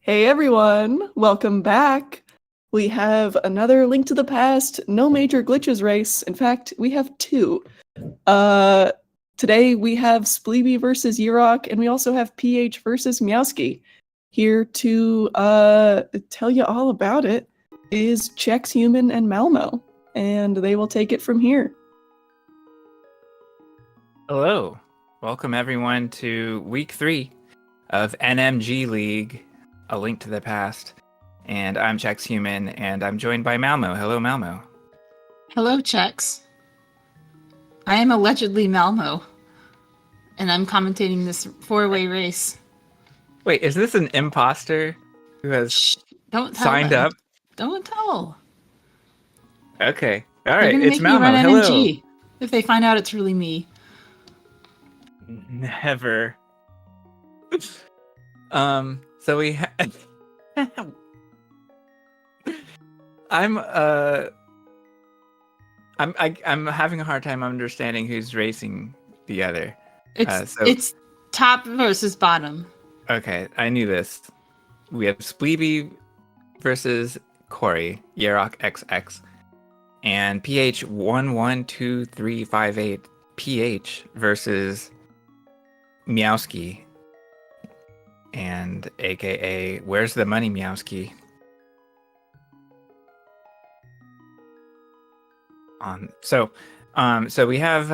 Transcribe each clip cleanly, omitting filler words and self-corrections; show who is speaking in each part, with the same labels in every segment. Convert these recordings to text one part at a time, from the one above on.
Speaker 1: Hey everyone, welcome back. We have another Link to the Past, no major glitches race. In fact, we have two. Today we have Spleebie versus Yeroc, and we also have ph versus Meowski. Here to tell you all about it is Chex Human and Malmo, and they will take it from here.
Speaker 2: Hello, welcome everyone to week 3 of NMG League, A Link to the Past. And I'm Chex Human, and I'm joined by Malmo. Hello, Malmo.
Speaker 3: Hello, Chex. I am allegedly Malmo, and I'm commentating this 4-way race.
Speaker 2: Wait, is this an imposter who has
Speaker 3: Don't tell
Speaker 2: signed
Speaker 3: them.
Speaker 2: up?
Speaker 3: Don't tell.
Speaker 2: Okay, all
Speaker 3: They're
Speaker 2: right,
Speaker 3: gonna
Speaker 2: it's
Speaker 3: make me
Speaker 2: Malmo.
Speaker 3: run
Speaker 2: Hello.
Speaker 3: NMG if they find out it's really me.
Speaker 2: Never. So we I'm having a hard time understanding who's racing the other.
Speaker 3: It's top versus bottom.
Speaker 2: Okay, I knew this. We have Spleebie versus Corey, Yeroc XX, and ph112358 ph versus Meowski, and aka Where's the Money Meowski. So we have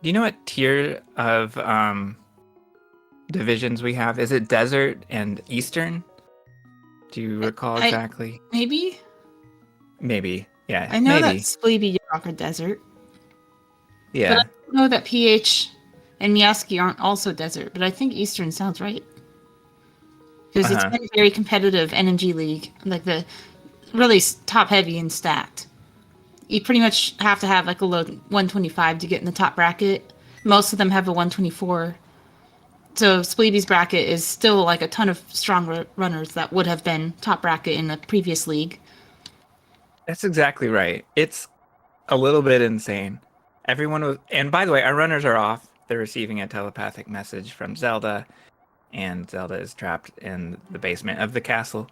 Speaker 2: do you know what tier of divisions we have? Is it Desert and Eastern? Do you recall exactly?
Speaker 3: Maybe,
Speaker 2: yeah.
Speaker 3: I know that Spleebie, Yeroc are Desert.
Speaker 2: Yeah.
Speaker 3: But I don't know that PH and Meowski aren't also Desert, but I think Eastern sounds right. Because it's been a very competitive NMG League, like the really top-heavy and stacked. You pretty much have to have like a low 125 to get in the top bracket. Most of them have a 124. So Spleebie's bracket is still like a ton of strong runners that would have been top bracket in a previous league.
Speaker 2: That's exactly right. It's a little bit insane. Everyone was, and by the way, our runners are off. They're receiving a telepathic message from Zelda, and Zelda is trapped in the basement of the castle.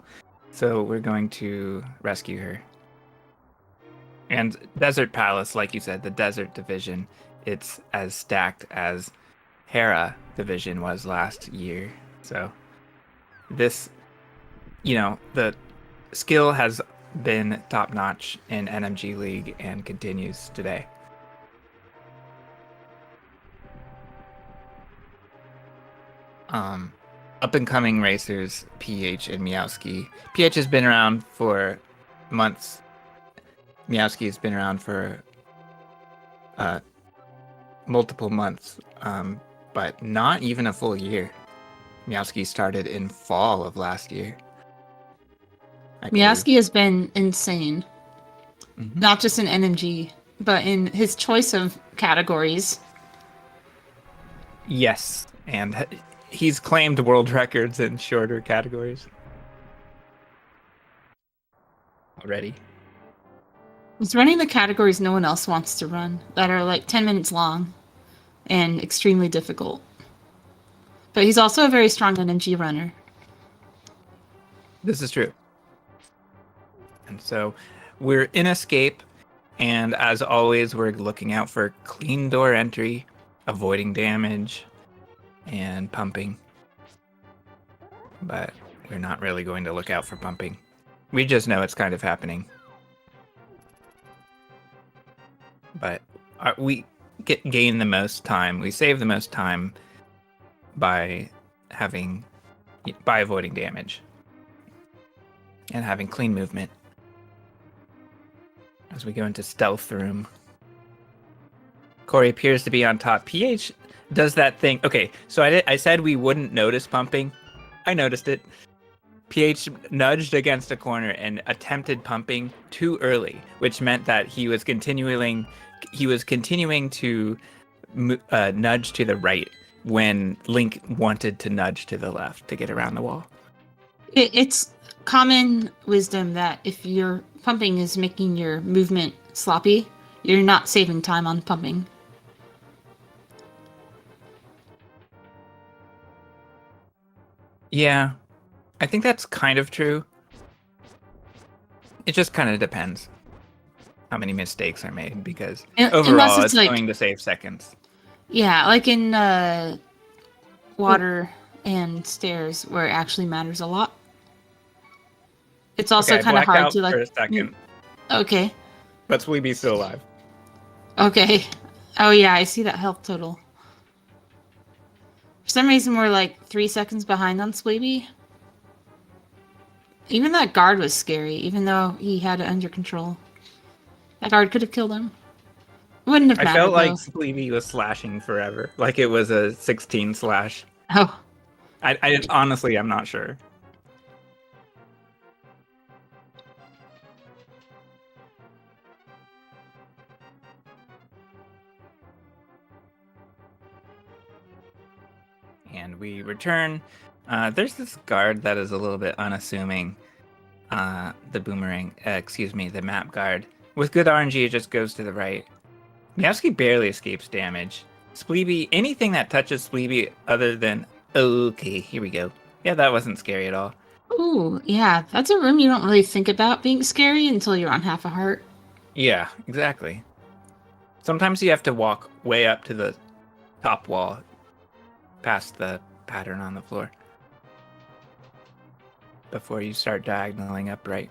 Speaker 2: So we're going to rescue her. And Desert Palace, like you said, the Desert Division, it's as stacked as Hera Division was last year. So this, the skill has been top-notch in NMG League and continues today. Up-and-coming racers, PH and Meowski. PH has been around for months. Meowski has been around for multiple months, but not even a full year. Meowski started in fall of last year.
Speaker 3: Meowski has been insane.
Speaker 2: Mm-hmm.
Speaker 3: Not just in NMG, but in his choice of categories.
Speaker 2: Yes, and he's claimed world records in shorter categories already.
Speaker 3: He's running the categories no one else wants to run, that are like 10 minutes long and extremely difficult. But he's also a very strong NMG runner.
Speaker 2: This is true. And so we're in Escape, and as always, we're looking out for clean door entry, avoiding damage, and pumping. But we're not really going to look out for pumping. We just know it's kind of happening. But we gain the most time. We save the most time by avoiding damage and having clean movement. As we go into stealth room, Corey appears to be on top. PH does that thing. Okay, so I said we wouldn't notice pumping. I noticed it. PH nudged against a corner and attempted pumping too early, which meant that he was continuing to nudge to the right when Link wanted to nudge to the left to get around the wall.
Speaker 3: It's common wisdom that if your pumping is making your movement sloppy, you're not saving time on pumping.
Speaker 2: Yeah, I think that's kind of true. It just kind of depends how many mistakes are made, because overall it's going to save seconds.
Speaker 3: Yeah, like in water and stairs, where it actually matters a lot. It's also kind of hard to like.
Speaker 2: For a second.
Speaker 3: Okay.
Speaker 2: But Spleebie's still alive.
Speaker 3: Okay. Oh yeah, I see that health total. For some reason, we're like 3 seconds behind on Spleebie. Even that guard was scary, even though he had it under control. That guard could have killed him. Wouldn't have mattered,
Speaker 2: I felt like
Speaker 3: though.
Speaker 2: Spleebie was slashing forever. Like it was a 16 slash.
Speaker 3: Oh.
Speaker 2: I honestly, I'm not sure. And we return. There's this guard that is a little bit unassuming. The boomerang, the map guard. With good RNG, it just goes to the right. Meowski barely escapes damage. Spleebie, anything that touches Spleebie other than... Okay, here we go. Yeah, that wasn't scary at all.
Speaker 3: Ooh, yeah. That's a room you don't really think about being scary until you're on half a heart.
Speaker 2: Yeah, exactly. Sometimes you have to walk way up to the top wall, past the pattern on the floor, before you start diagonaling upright.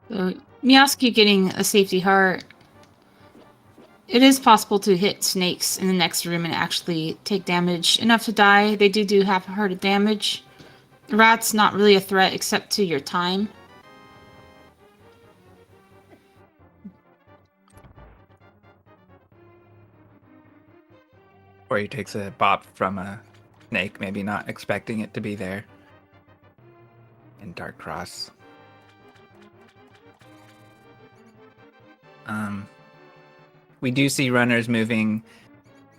Speaker 3: So, Meowski getting a safety heart. It is possible to hit snakes in the next room and actually take damage enough to die. They do half a heart of damage. Rat's not really a threat except to your time.
Speaker 2: Or he takes a bop from a snake, maybe not expecting it to be there. In Dark Cross. We do see runners moving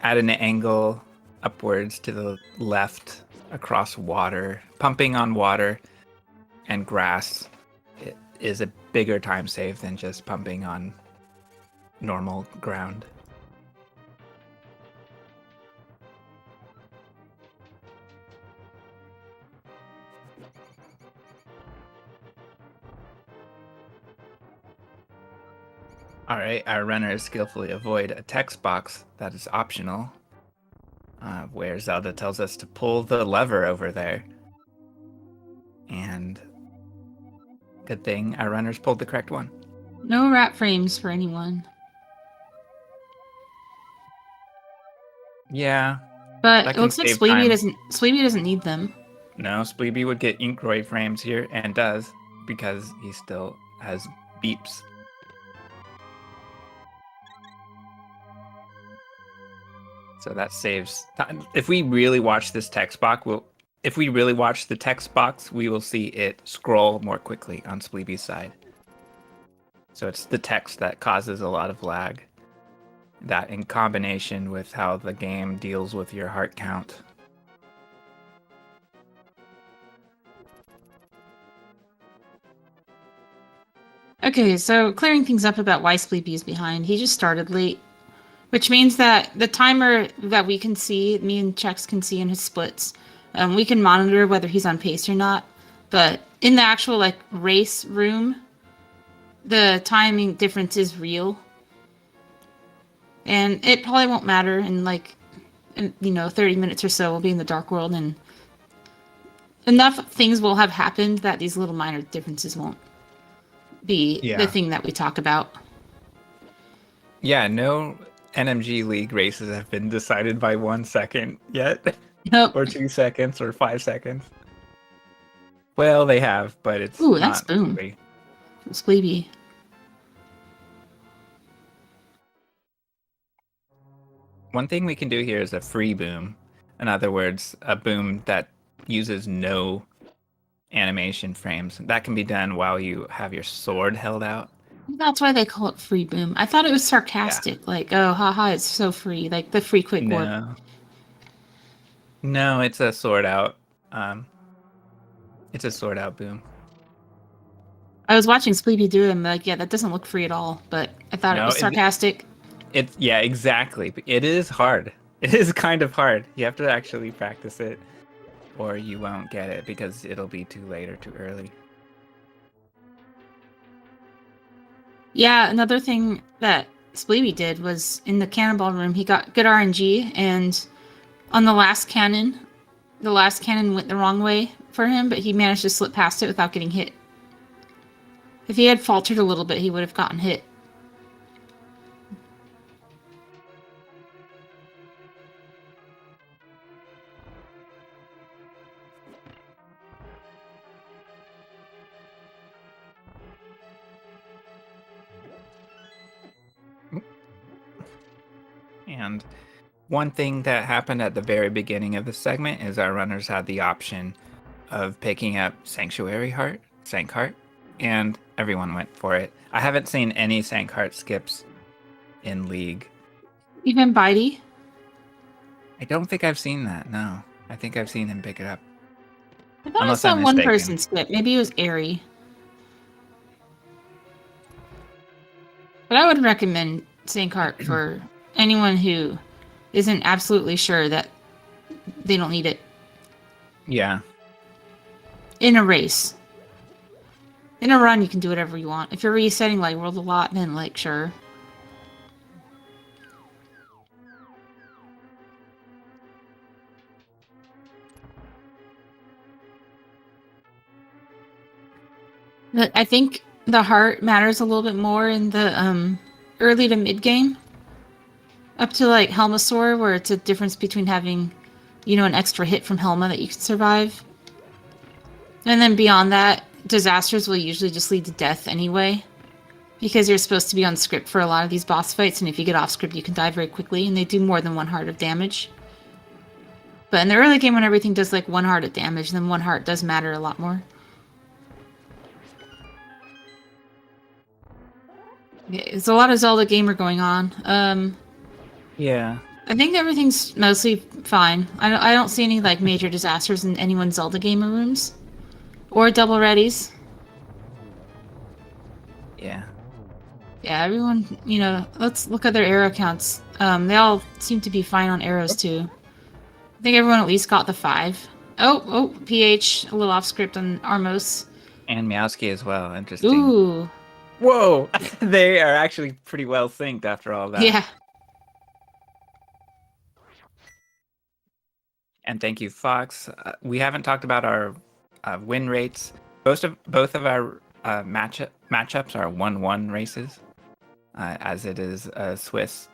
Speaker 2: at an angle upwards to the left across water, pumping on water and grass. It is a bigger time save than just pumping on normal ground. All right, our runners skillfully avoid a text box that is optional, where Zelda tells us to pull the lever over there. And good thing our runners pulled the correct one.
Speaker 3: No rat frames for anyone.
Speaker 2: Yeah.
Speaker 3: But it looks like Spleebie doesn't need them.
Speaker 2: No, Spleebie would get Inkroid frames here, and does, because he still has beeps. So that saves time. If we really watch this text box, we will see it scroll more quickly on Spleebie's side. So it's the text that causes a lot of lag. That in combination with how the game deals with your heart count.
Speaker 3: Okay, so clearing things up about why Spleebie is behind. He just started late. Which means that the timer that we can see, me and Chex can see in his splits, we can monitor whether he's on pace or not. But in the actual like race room, the timing difference is real. And it probably won't matter in 30 minutes or so. We'll be in the dark world, and enough things will have happened that these little minor differences won't be the thing that we talk about.
Speaker 2: Yeah, no NMG League races have been decided by 1 second yet.
Speaker 3: Nope.
Speaker 2: Or 2 seconds or 5 seconds. Well, they have, but it's
Speaker 3: that's
Speaker 2: not
Speaker 3: boom.
Speaker 2: really.
Speaker 3: Spleebie.
Speaker 2: One thing we can do here is a free boom. In other words, a boom that uses no animation frames. That can be done while you have your sword held out.
Speaker 3: That's why they call it free boom. I thought it was sarcastic, like, oh, haha, it's so free, like the free quick warp.
Speaker 2: No, it's a sword out. It's a sword out boom.
Speaker 3: I was watching Spleebie do it, and like, yeah, that doesn't look free at all, but I thought it was sarcastic.
Speaker 2: Yeah, exactly. It is hard. It is kind of hard. You have to actually practice it, or you won't get it because it'll be too late or too early.
Speaker 3: Yeah, another thing that Spleebie did was in the cannonball room, he got good RNG, and on the last cannon went the wrong way for him, but he managed to slip past it without getting hit. If he had faltered a little bit, he would have gotten hit.
Speaker 2: And one thing that happened at the very beginning of the segment is our runners had the option of picking up Sank Heart, and everyone went for it. I haven't seen any Sank Heart skips in League.
Speaker 3: Even Bitey?
Speaker 2: I don't think I've seen that, no. I think I've seen him pick it up.
Speaker 3: I thought
Speaker 2: Unless
Speaker 3: I saw
Speaker 2: I'm
Speaker 3: one
Speaker 2: mistaken.
Speaker 3: person skip. Maybe it was Airy. But I would recommend Sank Heart for anyone who isn't absolutely sure that they don't need it.
Speaker 2: Yeah.
Speaker 3: In a race. In a run, you can do whatever you want. If you're resetting like World a lot, then like sure. But I think the heart matters a little bit more in the early to mid game. Up to like Helmasaur, where it's a difference between having, an extra hit from Helma that you can survive. And then beyond that, disasters will usually just lead to death anyway. Because you're supposed to be on script for a lot of these boss fights, and if you get off script, you can die very quickly, and they do more than 1 heart of damage. But in the early game, when everything does like 1 heart of damage, then 1 heart does matter a lot more. Yeah, there's a lot of Zelda gamer going on.
Speaker 2: Yeah.
Speaker 3: I think everything's mostly fine. I don't see any like major disasters in anyone's Zelda gamer rooms. Or double readies.
Speaker 2: Yeah.
Speaker 3: Yeah, everyone, let's look at their arrow counts. They all seem to be fine on arrows too. I think everyone at least got the 5. Oh, PH, a little off script on Armos.
Speaker 2: And Meowski as well, interesting.
Speaker 3: Ooh.
Speaker 2: Whoa! They are actually pretty well synced after all that.
Speaker 3: Yeah.
Speaker 2: And thank you, Fox. We haven't talked about our win rates. Both of our matchups are 1-1 races, as it is Swiss.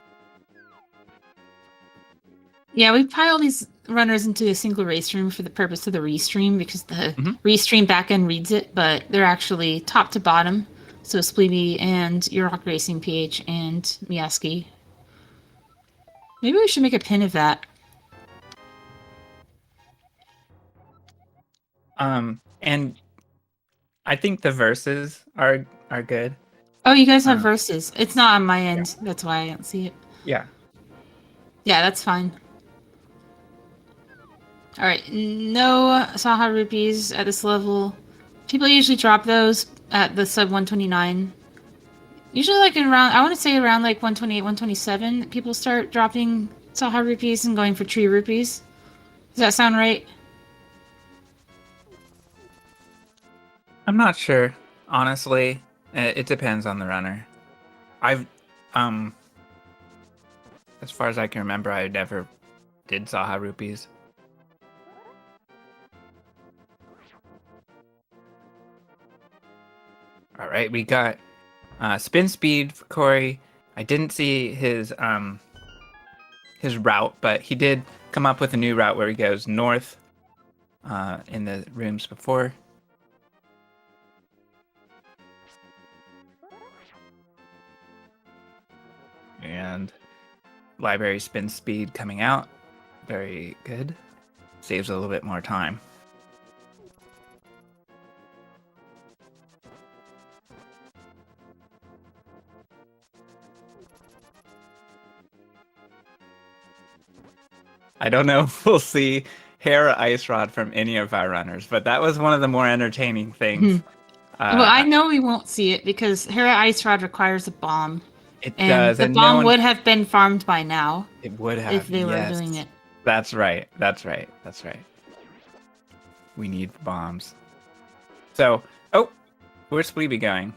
Speaker 3: Yeah, we pile these runners into a single race room for the purpose of the restream, because the restream backend reads it, but they're actually top to bottom. So Spleebie and Yeroc Racing, PH, and Meowski. Maybe we should make a pin of that.
Speaker 2: And I think the verses are good.
Speaker 3: Oh, you guys have verses. It's not on my end. Yeah. That's why I don't see it.
Speaker 2: Yeah.
Speaker 3: Yeah, that's fine. Alright, no Saha rupees at this level. People usually drop those at the sub 129. Usually like around, I want to say around like 128, 127, people start dropping Saha rupees and going for tree rupees. Does that sound right?
Speaker 2: I'm not sure, honestly. It depends on the runner. I've, as far as I can remember, I never did Saha rupees. All right, we got spin speed for Corey. I didn't see his route, but he did come up with a new route where he goes north in the rooms before. And library spin speed coming out. Very good. Saves a little bit more time. I don't know if we'll see Hera Ice Rod from any of our runners, but that was one of the more entertaining things.
Speaker 3: Well, I know we won't see it because Hera Ice Rod requires a bomb.
Speaker 2: It
Speaker 3: And
Speaker 2: does,
Speaker 3: the
Speaker 2: and
Speaker 3: bomb would have been farmed by now.
Speaker 2: It would have,
Speaker 3: if they were doing it.
Speaker 2: That's right. We need bombs. So, where's Spleebie going?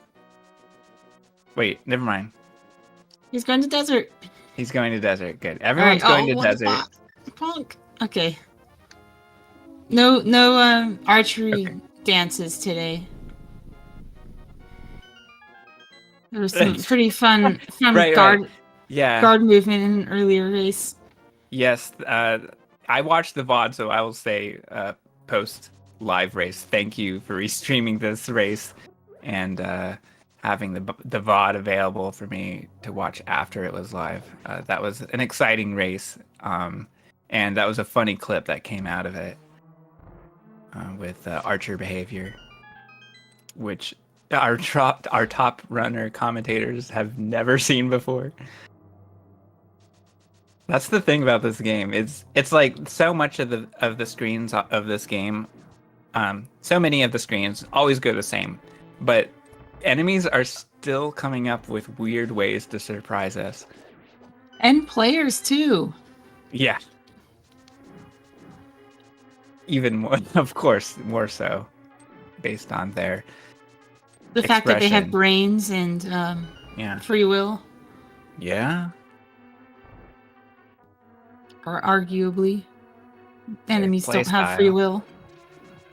Speaker 2: Wait, never mind.
Speaker 3: He's going to desert.
Speaker 2: He's going to desert. Good. Everyone's going to desert.
Speaker 3: Punk. Okay. No archery dances today. There was some pretty fun guard movement in an earlier race.
Speaker 2: Yes, I watched the VOD, so I will say post live race. Thank you for restreaming this race and having the VOD available for me to watch after it was live. That was an exciting race, and that was a funny clip that came out of it with archer behavior, which our top runner commentators have never seen before. That's the thing about this game. It's like so much of the screens of this game, so many of the screens always go the same, but enemies are still coming up with weird ways to surprise us.
Speaker 3: And players too.
Speaker 2: Yeah. Even more, of course, more so, based on their
Speaker 3: fact that they have brains and free will.
Speaker 2: Yeah.
Speaker 3: Or arguably, enemies don't have free will.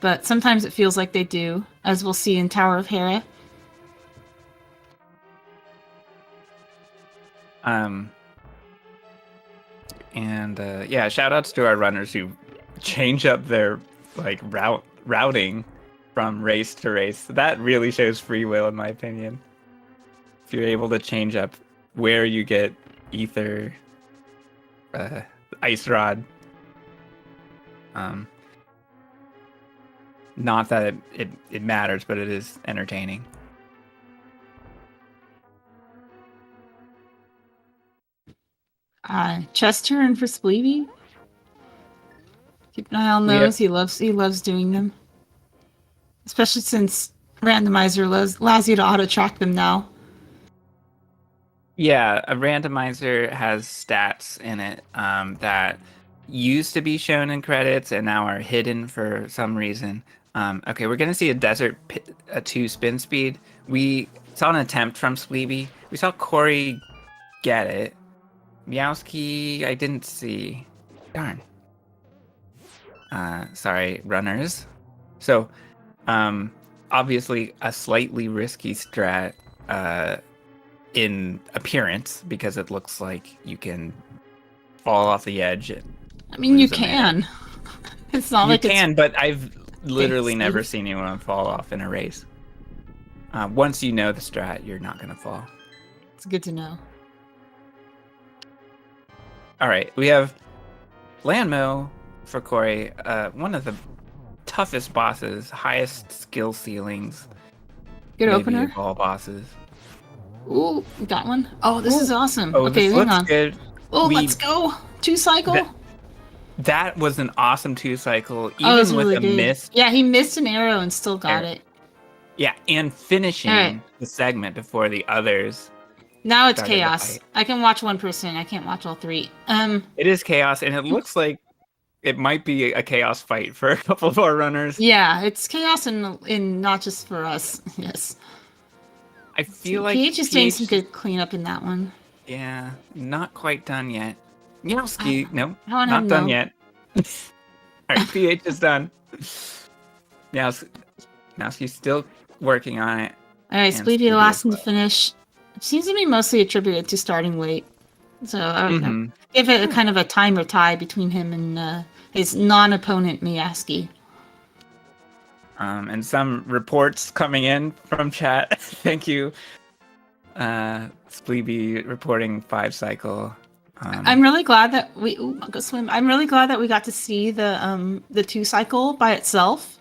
Speaker 3: But sometimes it feels like they do, as we'll see in Tower of Hera.
Speaker 2: Shout outs to our runners who change up their routing from race to race. That really shows free will, in my opinion. If you're able to change up where you get ether, ice rod. Not that it matters, but it is entertaining.
Speaker 3: Chest turn for Spleebie. Keep an eye on those. He loves doing them. Especially since randomizer allows you to auto track them now.
Speaker 2: Yeah, a randomizer has stats in it that used to be shown in credits and now are hidden for some reason. Okay, we're gonna see a desert 2 spin speed. We saw an attempt from Spleebie. We saw Corey get it. Meowski, I didn't see. Darn. Sorry, runners. So, obviously a slightly risky strat in appearance because it looks like you can fall off the edge.
Speaker 3: I mean, you can. It's not like
Speaker 2: you can, but I've literally never seen anyone fall off in a race. Once you know the strat, you're not gonna fall.
Speaker 3: It's good to know.
Speaker 2: All right, we have Landmo for Corey, one of the toughest bosses, highest skill ceilings.
Speaker 3: Good opener.
Speaker 2: Of all bosses.
Speaker 3: Ooh, we got one. Oh, this is awesome.
Speaker 2: Oh,
Speaker 3: okay,
Speaker 2: this
Speaker 3: hang
Speaker 2: looks
Speaker 3: on.
Speaker 2: good.
Speaker 3: Oh, let's go. 2 cycle.
Speaker 2: That was an awesome 2 cycle, even with
Speaker 3: really
Speaker 2: a
Speaker 3: good.
Speaker 2: miss.
Speaker 3: Yeah, he missed an arrow and still got it.
Speaker 2: Yeah, and finishing the segment before the others.
Speaker 3: Now it's chaos. I can watch one person. I can't watch all 3.
Speaker 2: It is chaos, and it looks like it might be a chaos fight for a couple of our runners.
Speaker 3: Yeah, it's chaos in not just for us. Yes.
Speaker 2: I feel like
Speaker 3: PH is doing some good cleanup in that one.
Speaker 2: Yeah, not quite done yet. Meowski, no,
Speaker 3: not
Speaker 2: done yet. All right, PH is done. Meowski's still working on it.
Speaker 3: All right, Spleebie, the last one to finish. It seems to be mostly attributed to starting late. So I would give it a kind of a timer tie between him and his non-opponent Meowski.
Speaker 2: And some reports coming in from chat. Thank you, Spleebie, reporting 5 cycle.
Speaker 3: I'm really glad that we. Ooh, I'll go swim. I'm really glad that we got to see the 2 cycle by itself.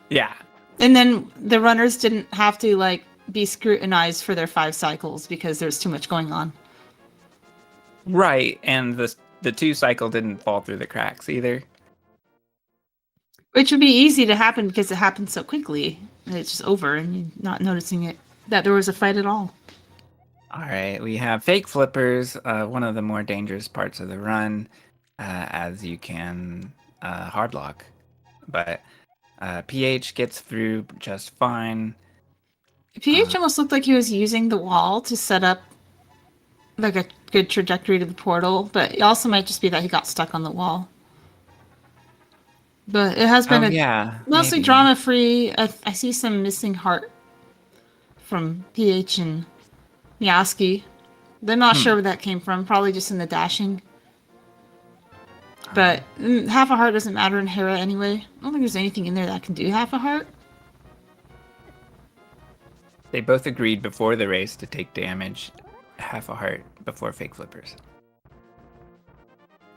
Speaker 2: Yeah.
Speaker 3: And then the runners didn't have to be scrutinized for their 5 cycles because there's too much going on.
Speaker 2: Right, and the 2 cycle didn't fall through the cracks either.
Speaker 3: Which would be easy to happen because it happened so quickly. And it's just over and you're not noticing it that there was a fight at all.
Speaker 2: All right, we have fake flippers, one of the more dangerous parts of the run, as you can hard lock. But PH gets through just fine.
Speaker 3: PH almost looked like he was using the wall to set up like a good trajectory to the portal, but it also might just be that he got stuck on the wall. But it has been mostly
Speaker 2: maybe.
Speaker 3: drama-free. I see some missing heart from PH and Meowski. I'm not sure where that came from. Probably just in the dashing. But half a heart doesn't matter in Hera anyway. I don't think there's anything in there that can do half a heart.
Speaker 2: They both agreed before the race to take damage half a heart before fake flippers.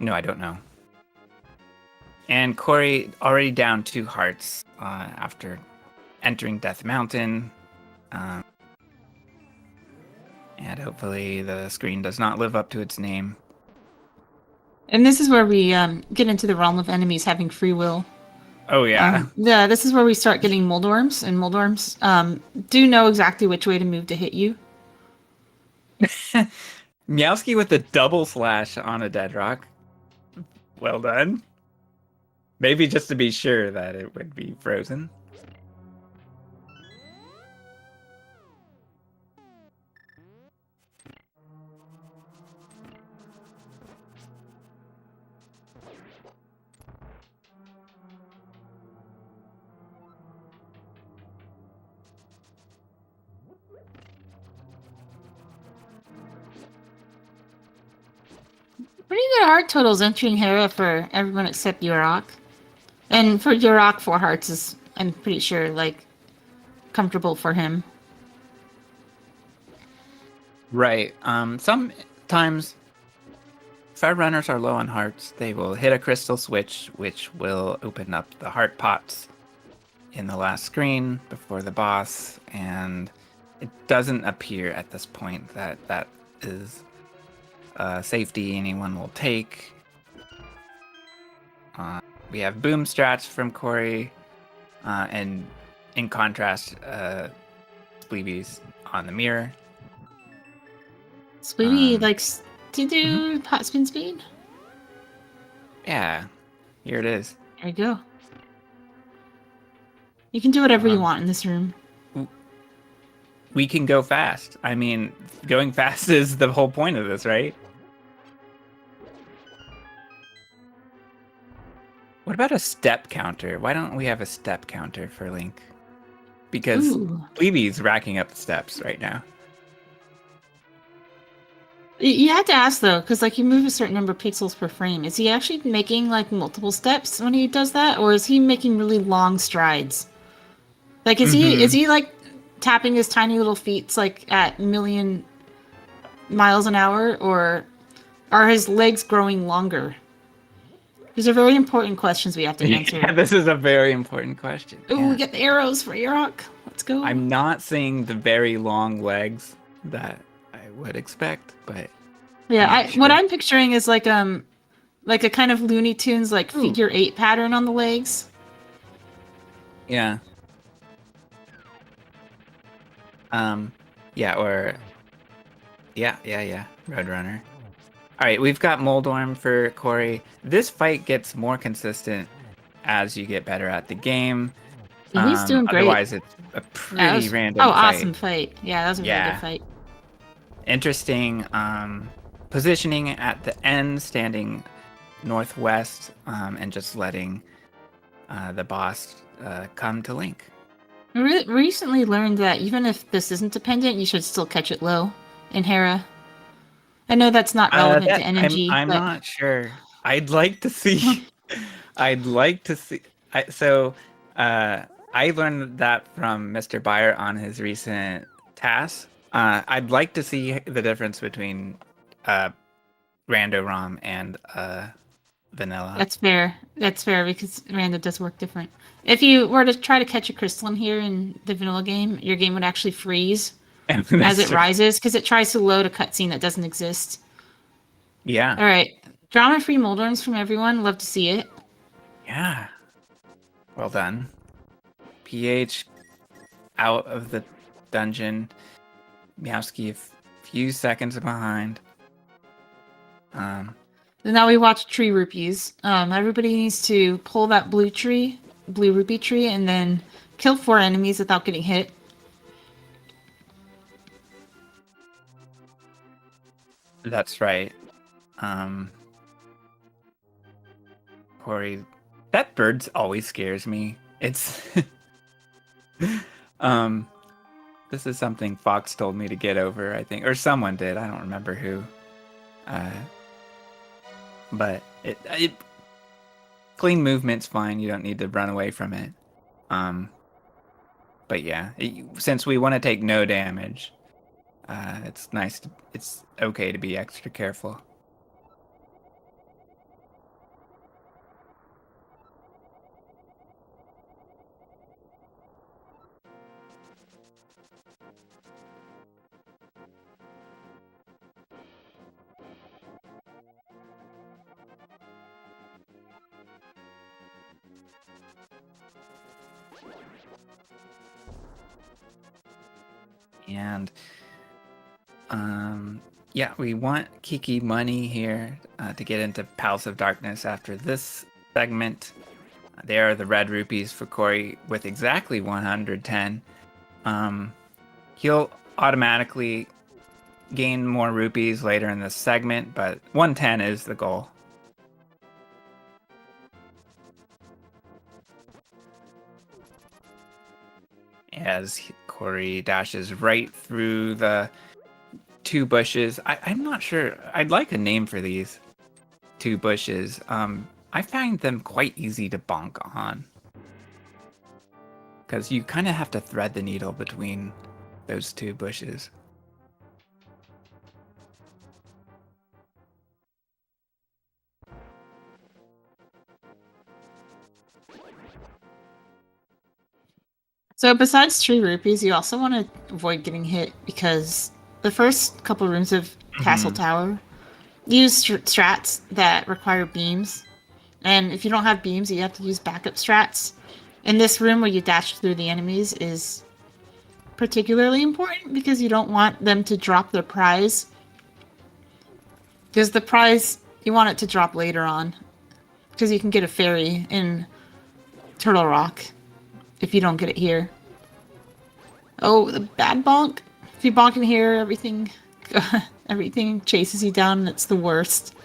Speaker 2: No, I don't know. And Corey already down 2 hearts after entering Death Mountain. And hopefully the screen does not live up to its name.
Speaker 3: And this is where we get into the realm of enemies having free will.
Speaker 2: Oh, yeah.
Speaker 3: Yeah, this is where we start getting Moldorms, and Moldorms do know exactly which way to move to hit you.
Speaker 2: Meowski with a double slash on a dead rock. Well done. Maybe just to be sure that it would be frozen.
Speaker 3: Pretty good heart totals entering Hera for everyone except Yeroc. And for Yeroc, 4 hearts is, I'm pretty sure, like, comfortable for him.
Speaker 2: Right. Sometimes, if our runners are low on hearts, they will hit a crystal switch, which will open up the heart pots in the last screen before the boss. And it doesn't appear at this point that that is safety anyone will take. We have boom strats from Corey, and in contrast, Spleebie's on the mirror.
Speaker 3: Spleebie likes to do hot spin speed.
Speaker 2: Yeah, here it is.
Speaker 3: There you go. You can do whatever you want in this room.
Speaker 2: We can go fast. I mean, going fast is the whole point of this, right? What about a step counter? Why don't we have a step counter for Link? Because Spleebie's racking up the steps right now.
Speaker 3: You have to ask, though, because, like, you move a certain number of pixels per frame. Is he actually making, like, multiple steps when he does that? Or is he making really long strides? Like, is he, like, tapping his tiny little feet, like, at 1,000,000 miles an hour? Or are his legs growing longer? These are very important questions we have to answer.
Speaker 2: Yeah, this is a very important question.
Speaker 3: Ooh, we get the arrows for Yeroc. Let's go.
Speaker 2: I'm not seeing the very long legs that I would expect, but
Speaker 3: yeah, what I'm picturing is like a kind of Looney Tunes like figure 8 pattern on the legs.
Speaker 2: Yeah. Yeah, or yeah, Roadrunner. All right, we've got Moldorm for Corey. This fight gets more consistent as you get better at the game.
Speaker 3: Yeah, he's doing great.
Speaker 2: Otherwise, it's a pretty random fight.
Speaker 3: Awesome fight. Yeah, that was a really good fight.
Speaker 2: Interesting positioning at the end, standing northwest, and just letting the boss come to Link.
Speaker 3: I recently learned that even if this isn't dependent, you should still catch it low in Hera. I know that's not relevant to NMG.
Speaker 2: I'm not sure. I'd like to see. So I learned that from Mr. Byer on his recent task. I'd like to see the difference between Rando ROM and vanilla.
Speaker 3: That's fair. That's fair because Rando does work different. If you were to try to catch a crystal in here in the vanilla game, your game would actually freeze as it rises because it tries to load a cutscene that doesn't exist.
Speaker 2: Yeah.
Speaker 3: All right. Drama-free Moldorms from everyone. Love to see it.
Speaker 2: Yeah. Well done. PH out of the dungeon. Meowski a few seconds behind.
Speaker 3: Now we watch tree rupees. Everybody needs to pull that blue rupee tree, and then kill 4 enemies without getting hit.
Speaker 2: That's right. Corey, that bird always scares me. It's this is something Fox told me to get over, I think, or someone did. I don't remember who. But it clean movement's fine. You don't need to run away from it. But yeah, since we want to take no damage, it's okay to be extra careful. And yeah, we want Kiki money here to get into Palace of Darkness after this segment. There are the red rupees for Corey with exactly 110. He'll automatically gain more rupees later in this segment, but 110 is the goal. As Corey dashes right through the 2 bushes. I'm not sure. I'd like a name for these 2 bushes. I find them quite easy to bonk on, because you kind of have to thread the needle between those 2 bushes.
Speaker 3: So besides tree rupees, you also want to avoid getting hit, because the first couple rooms of Castle Tower use strats that require beams. And if you don't have beams, you have to use backup strats. And this room where you dash through the enemies is particularly important, because you don't want them to drop their prize. Because the prize, you want it to drop later on. Because you can get a fairy in Turtle Rock if you don't get it here. Oh, the bad bonk. If you bonk in here, everything chases you down, and it's the worst.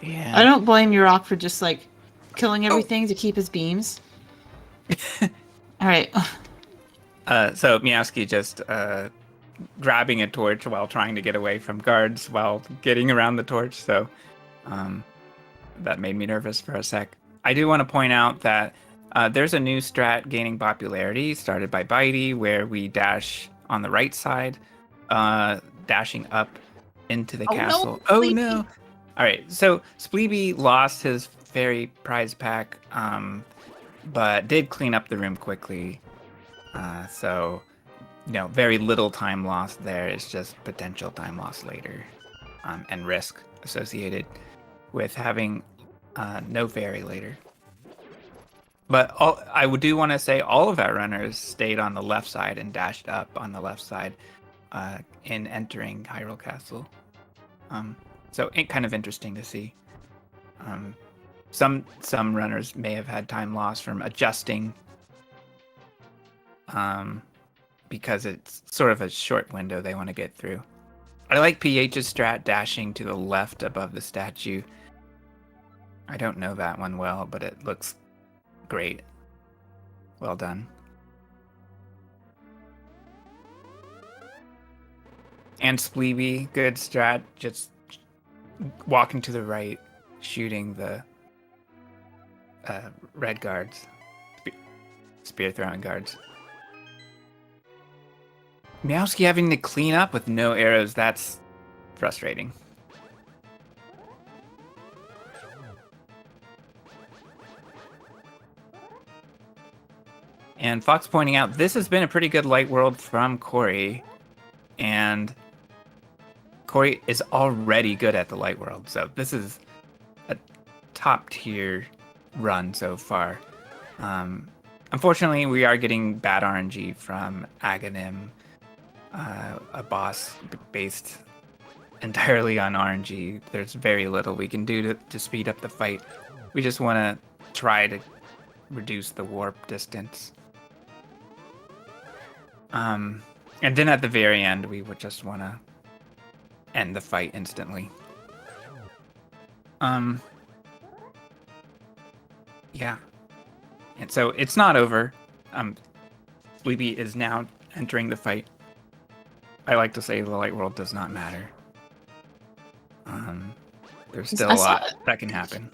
Speaker 2: Yeah.
Speaker 3: I don't blame Yeroc for just, like, killing everything to keep his beams. Alright.
Speaker 2: So Meowski just grabbing a torch while trying to get away from guards while getting around the torch, so that made me nervous for a sec. I do want to point out that there's a new strat gaining popularity started by Bitey, where we dash on the right side, dashing up into the castle.
Speaker 3: No,
Speaker 2: oh
Speaker 3: Spleebie.
Speaker 2: no! All right, so Spleebie lost his fairy prize pack, but did clean up the room quickly. So, very little time lost there. It's just potential time lost later, and risk associated with having no fairy later. But I do want to say all of our runners stayed on the left side and dashed up on the left side in entering Hyrule Castle. So it's kind of interesting to see. Some runners may have had time lost from adjusting, because it's sort of a short window they want to get through. I like PH's strat dashing to the left above the statue. I don't know that one well, but it looks great. Well done. And Spleebie, good strat, just walking to the right, shooting the red guards, spear throwing guards. Meowski having to clean up with no arrows, that's frustrating. And Fox pointing out, this has been a pretty good light world from Corey. And Corey is already good at the light world, so this is a top tier run so far. Unfortunately, we are getting bad RNG from Aghanim, a boss based entirely on RNG. There's very little we can do to speed up the fight. We just want to try to reduce the warp distance. And then at the very end, we would just want to end the fight instantly. Yeah. And so it's not over. Spleebie is now entering the fight. I like to say the light world does not matter. There's still a lot that can happen.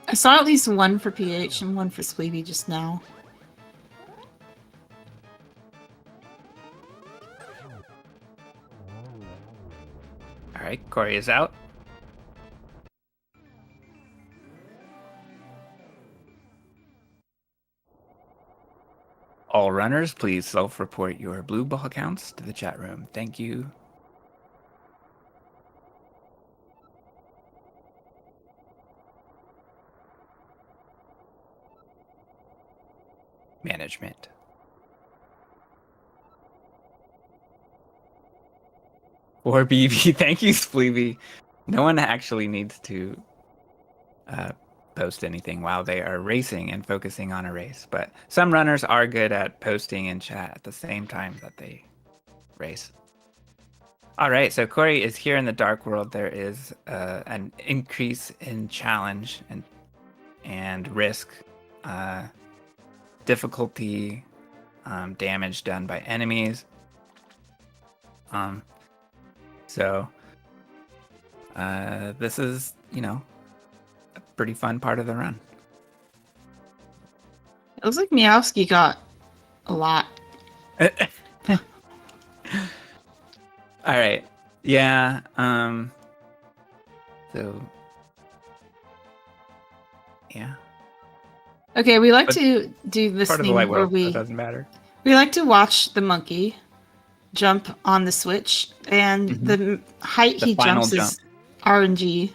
Speaker 3: I saw at least one for PH and one for Spleebie just now.
Speaker 2: All right, Corey is out. All runners, please self-report your blue ball counts to the chat room. Thank you. Management. Or BB, thank you, Spleebie. No one actually needs to post anything while they are racing and focusing on a race, but some runners are good at posting in chat at the same time that they race. All right, so Corey is here in the dark world. There is an increase in challenge and risk, difficulty, damage done by enemies. So this is, a pretty fun part of the run.
Speaker 3: It looks like Meowski got a lot.
Speaker 2: All right. Yeah. So. Yeah.
Speaker 3: Okay, we like to do this
Speaker 2: Part of
Speaker 3: thing
Speaker 2: the light
Speaker 3: where
Speaker 2: world, it doesn't matter.
Speaker 3: we like to watch the monkey jump on the switch, and the height he jumps is RNG.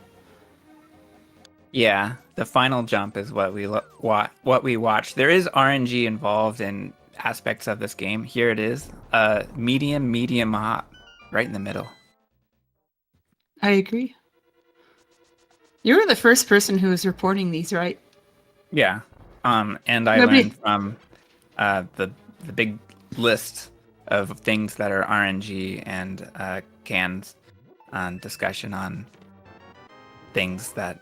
Speaker 2: Yeah, the final jump is what we watch. There is RNG involved in aspects of this game. Here it is, medium hop, right in the middle.
Speaker 3: I agree. You were the first person who was reporting these, right?
Speaker 2: Yeah, and I learned from the big list of things that are RNG and cans discussion on things that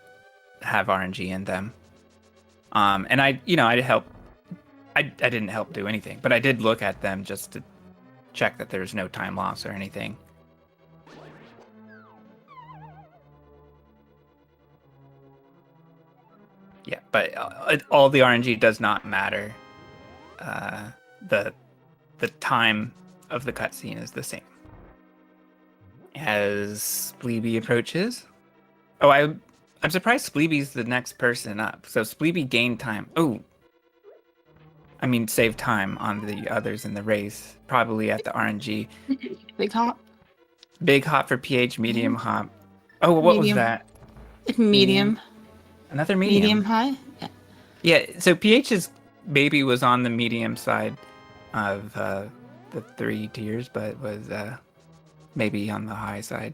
Speaker 2: have RNG in them. And I didn't help do anything, but I did look at them just to check that there's no time loss or anything. Yeah, but all the RNG does not matter. The time of the cutscene is the same. As Spleebie approaches, I'm surprised Spleebie's the next person up. So Spleebie gained time. Save time on the others in the race. Probably at the RNG.
Speaker 3: Big hop.
Speaker 2: Big hop for PH, medium hop. Oh, what was that?
Speaker 3: Medium.
Speaker 2: Another medium.
Speaker 3: Medium high? Yeah.
Speaker 2: Yeah, so PH's maybe was on the medium side of the 3 tiers, but was maybe on the high side.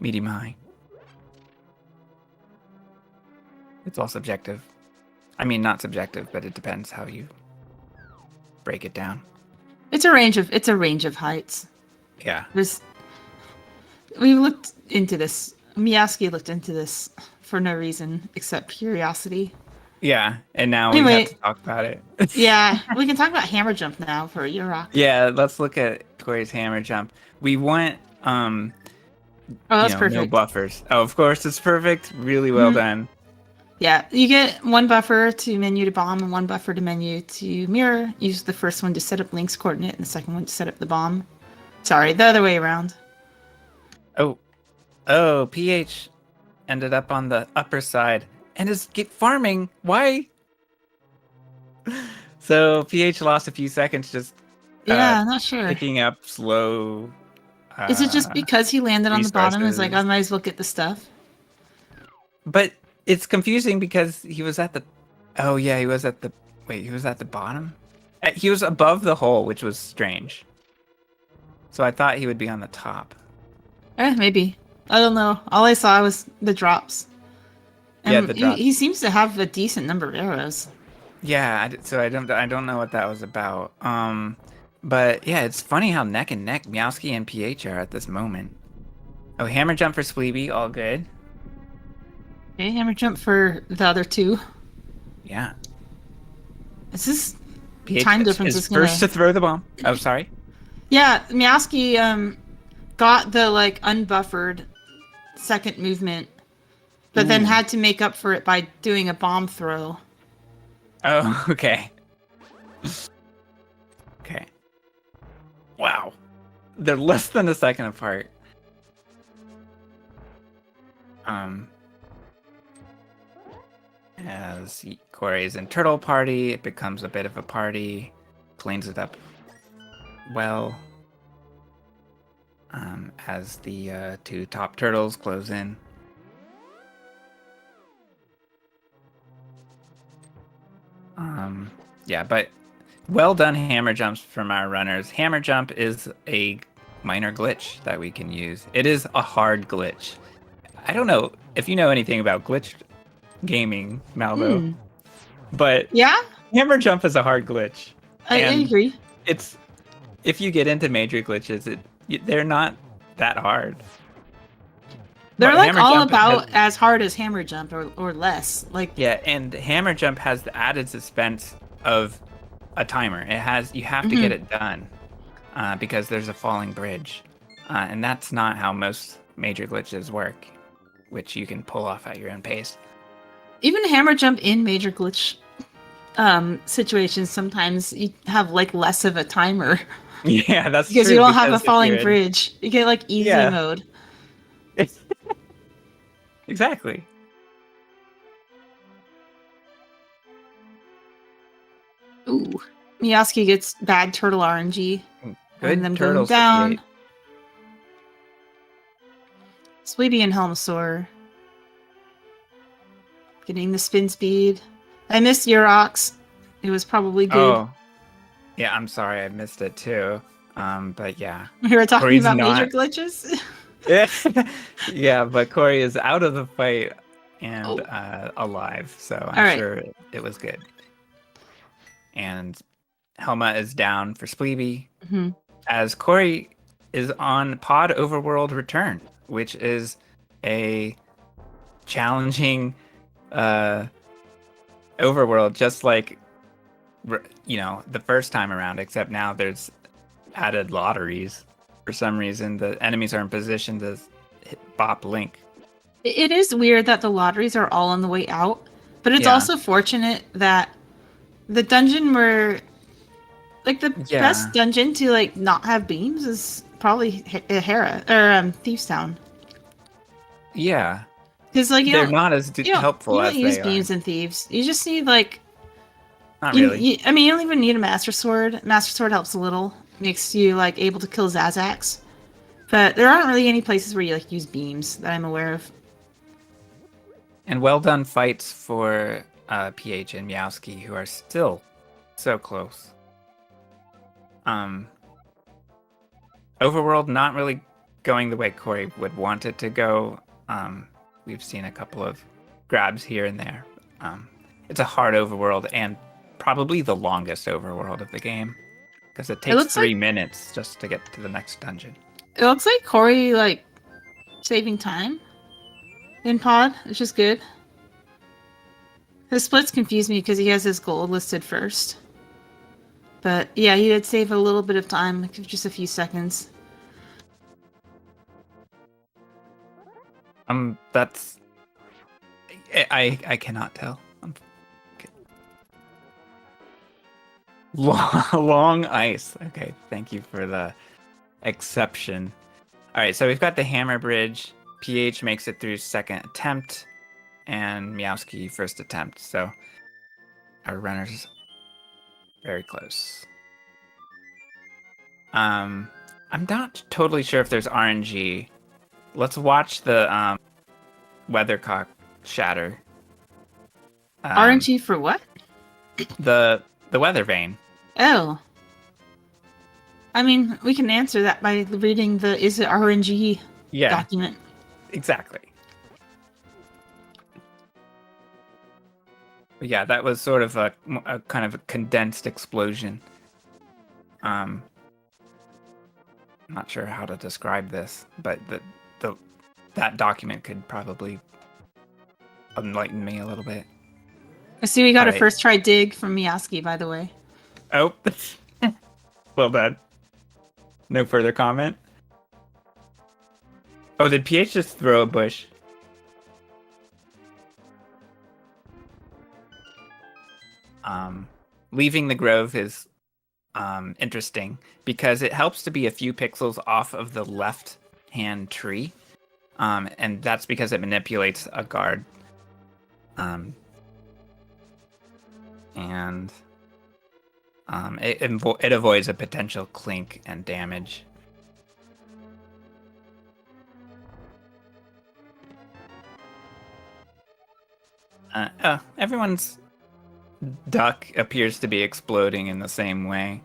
Speaker 2: Medium high. It's all subjective. I mean, not subjective, but it depends how you break it down.
Speaker 3: It's a range of heights.
Speaker 2: Yeah.
Speaker 3: We looked into this. Meowski looked into this for no reason except curiosity.
Speaker 2: Yeah, and now we have to talk about it.
Speaker 3: Yeah, we can talk about hammer jump now for Yeroc.
Speaker 2: Yeah, let's look at Corey's hammer jump. We want
Speaker 3: that's perfect.
Speaker 2: No buffers. Oh, of course, it's perfect. Really well done.
Speaker 3: Yeah, you get one buffer to menu to bomb and one buffer to menu to mirror. Use the first one to set up Link's coordinate and the second one to set up the bomb. Sorry, the other way around.
Speaker 2: Oh, PH ended up on the upper side and is farming. Why? So PH lost a few seconds just
Speaker 3: not sure.
Speaker 2: picking up slow
Speaker 3: Is it just because he landed on the bottom? It's like, I
Speaker 2: resources.
Speaker 3: might as well get the stuff.
Speaker 2: But it's confusing because he was at the... Oh, yeah, he was at the... Wait, he was at the bottom? He was above the hole, which was strange. So I thought he would be on the top.
Speaker 3: Maybe. I don't know. All I saw was the drops. And
Speaker 2: Yeah, the drops.
Speaker 3: He seems to have a decent number of arrows.
Speaker 2: Yeah, so I don't know what that was about. But yeah, it's funny how neck and neck Meowski and ph are at this moment. Oh, hammer jump for Spleebie, all good.
Speaker 3: Okay, hammer jump for the other two.
Speaker 2: Yeah.
Speaker 3: Is this
Speaker 2: ph
Speaker 3: time difference
Speaker 2: is
Speaker 3: gonna...
Speaker 2: first to throw the bomb. Oh, sorry.
Speaker 3: Yeah, Meowski got the like unbuffered second movement, but then had to make up for it by doing a bomb throw.
Speaker 2: Oh, okay. Okay. Wow. They're less than a second apart. As Corey's in Turtle Party, it becomes a bit of a party. Cleans it up well. As the two top turtles close in. Yeah, but well done hammer jumps from our runners. Hammer jump is a minor glitch that we can use. It is a hard glitch. I don't know if you know anything about glitch gaming, Malvo, but
Speaker 3: yeah,
Speaker 2: hammer jump is a hard glitch.
Speaker 3: I agree.
Speaker 2: It's if you get into major glitches, they're not that hard.
Speaker 3: They're
Speaker 2: But
Speaker 3: like
Speaker 2: hammer
Speaker 3: all
Speaker 2: jump
Speaker 3: about
Speaker 2: has,
Speaker 3: as hard as hammer jump or less. Like
Speaker 2: yeah, and hammer jump has the added suspense of a timer. It has you have to get it done because there's a falling bridge, and that's not how most major glitches work, which you can pull off at your own pace.
Speaker 3: Even hammer jump in major glitch situations, sometimes you have like less of a timer.
Speaker 2: Yeah, that's
Speaker 3: because
Speaker 2: true,
Speaker 3: you don't have a
Speaker 2: if
Speaker 3: falling bridge. You get like easy mode.
Speaker 2: Exactly.
Speaker 3: Ooh. Meowski gets bad turtle RNG.
Speaker 2: Good
Speaker 3: and them
Speaker 2: turtles
Speaker 3: going down.
Speaker 2: to
Speaker 3: Spleebie and Helmasaur. Getting the spin speed. I missed Yeroc. It was probably good.
Speaker 2: Oh. Yeah, I'm sorry I missed it too. But yeah.
Speaker 3: We were talking
Speaker 2: Corey's
Speaker 3: about
Speaker 2: not...
Speaker 3: major glitches.
Speaker 2: Yeah, but Corey is out of the fight and alive, so I'm sure it was good. And Helma is down for Spleebie, as Corey is on Pod Overworld Return, which is a challenging overworld, just like the first time around, except now there's added lotteries. For some reason, the enemies are in position to bop Link.
Speaker 3: It is weird that the lotteries are all on the way out, but it's also fortunate that the dungeon where, like, the best dungeon to like not have beams is probably Hera or Thieves Town.
Speaker 2: Yeah,
Speaker 3: because like
Speaker 2: they're not as helpful as they are.
Speaker 3: You don't use beams in Thieves. You just need like.
Speaker 2: Not really.
Speaker 3: I mean, you don't even need a Master Sword. Master Sword helps a little. Makes you like able to kill Zazax. But there aren't really any places where you like use beams that I'm aware of.
Speaker 2: And well done fights for ph and Meowski, who are still so close. Overworld not really going the way Corey would want it to go. We've seen a couple of grabs here and there. It's a hard overworld and probably the longest overworld of the game, because it takes 3 minutes just to get to the next dungeon.
Speaker 3: It looks like Corey like saving time in Pod, which is good. His splits confuse me because he has his gold listed first. But yeah, he did save a little bit of time, like just a few seconds.
Speaker 2: That's... I cannot tell. Long ice. Okay, thank you for the exception. All right, so we've got the hammer bridge. ph makes it through second attempt, and Meowski first attempt. So our runners very close. I'm I'm not totally sure if there's RNG. Let's watch the weathercock shatter.
Speaker 3: RNG for what?
Speaker 2: The weather vane.
Speaker 3: Oh. I mean, we can answer that by reading the is it RNG document.
Speaker 2: Exactly. But yeah, that was sort of a kind of a condensed explosion. I'm not sure how to describe this, but that document could probably enlighten me a little bit.
Speaker 3: I see we got
Speaker 2: All
Speaker 3: a first try dig from Meowski, by the way.
Speaker 2: Oh, well done. No further comment. Oh, did PH just throw a bush? Leaving the grove is interesting because it helps to be a few pixels off of the left-hand tree, and that's because it manipulates a guard. And it avoids a potential clink and damage. Everyone's duck appears to be exploding in the same way.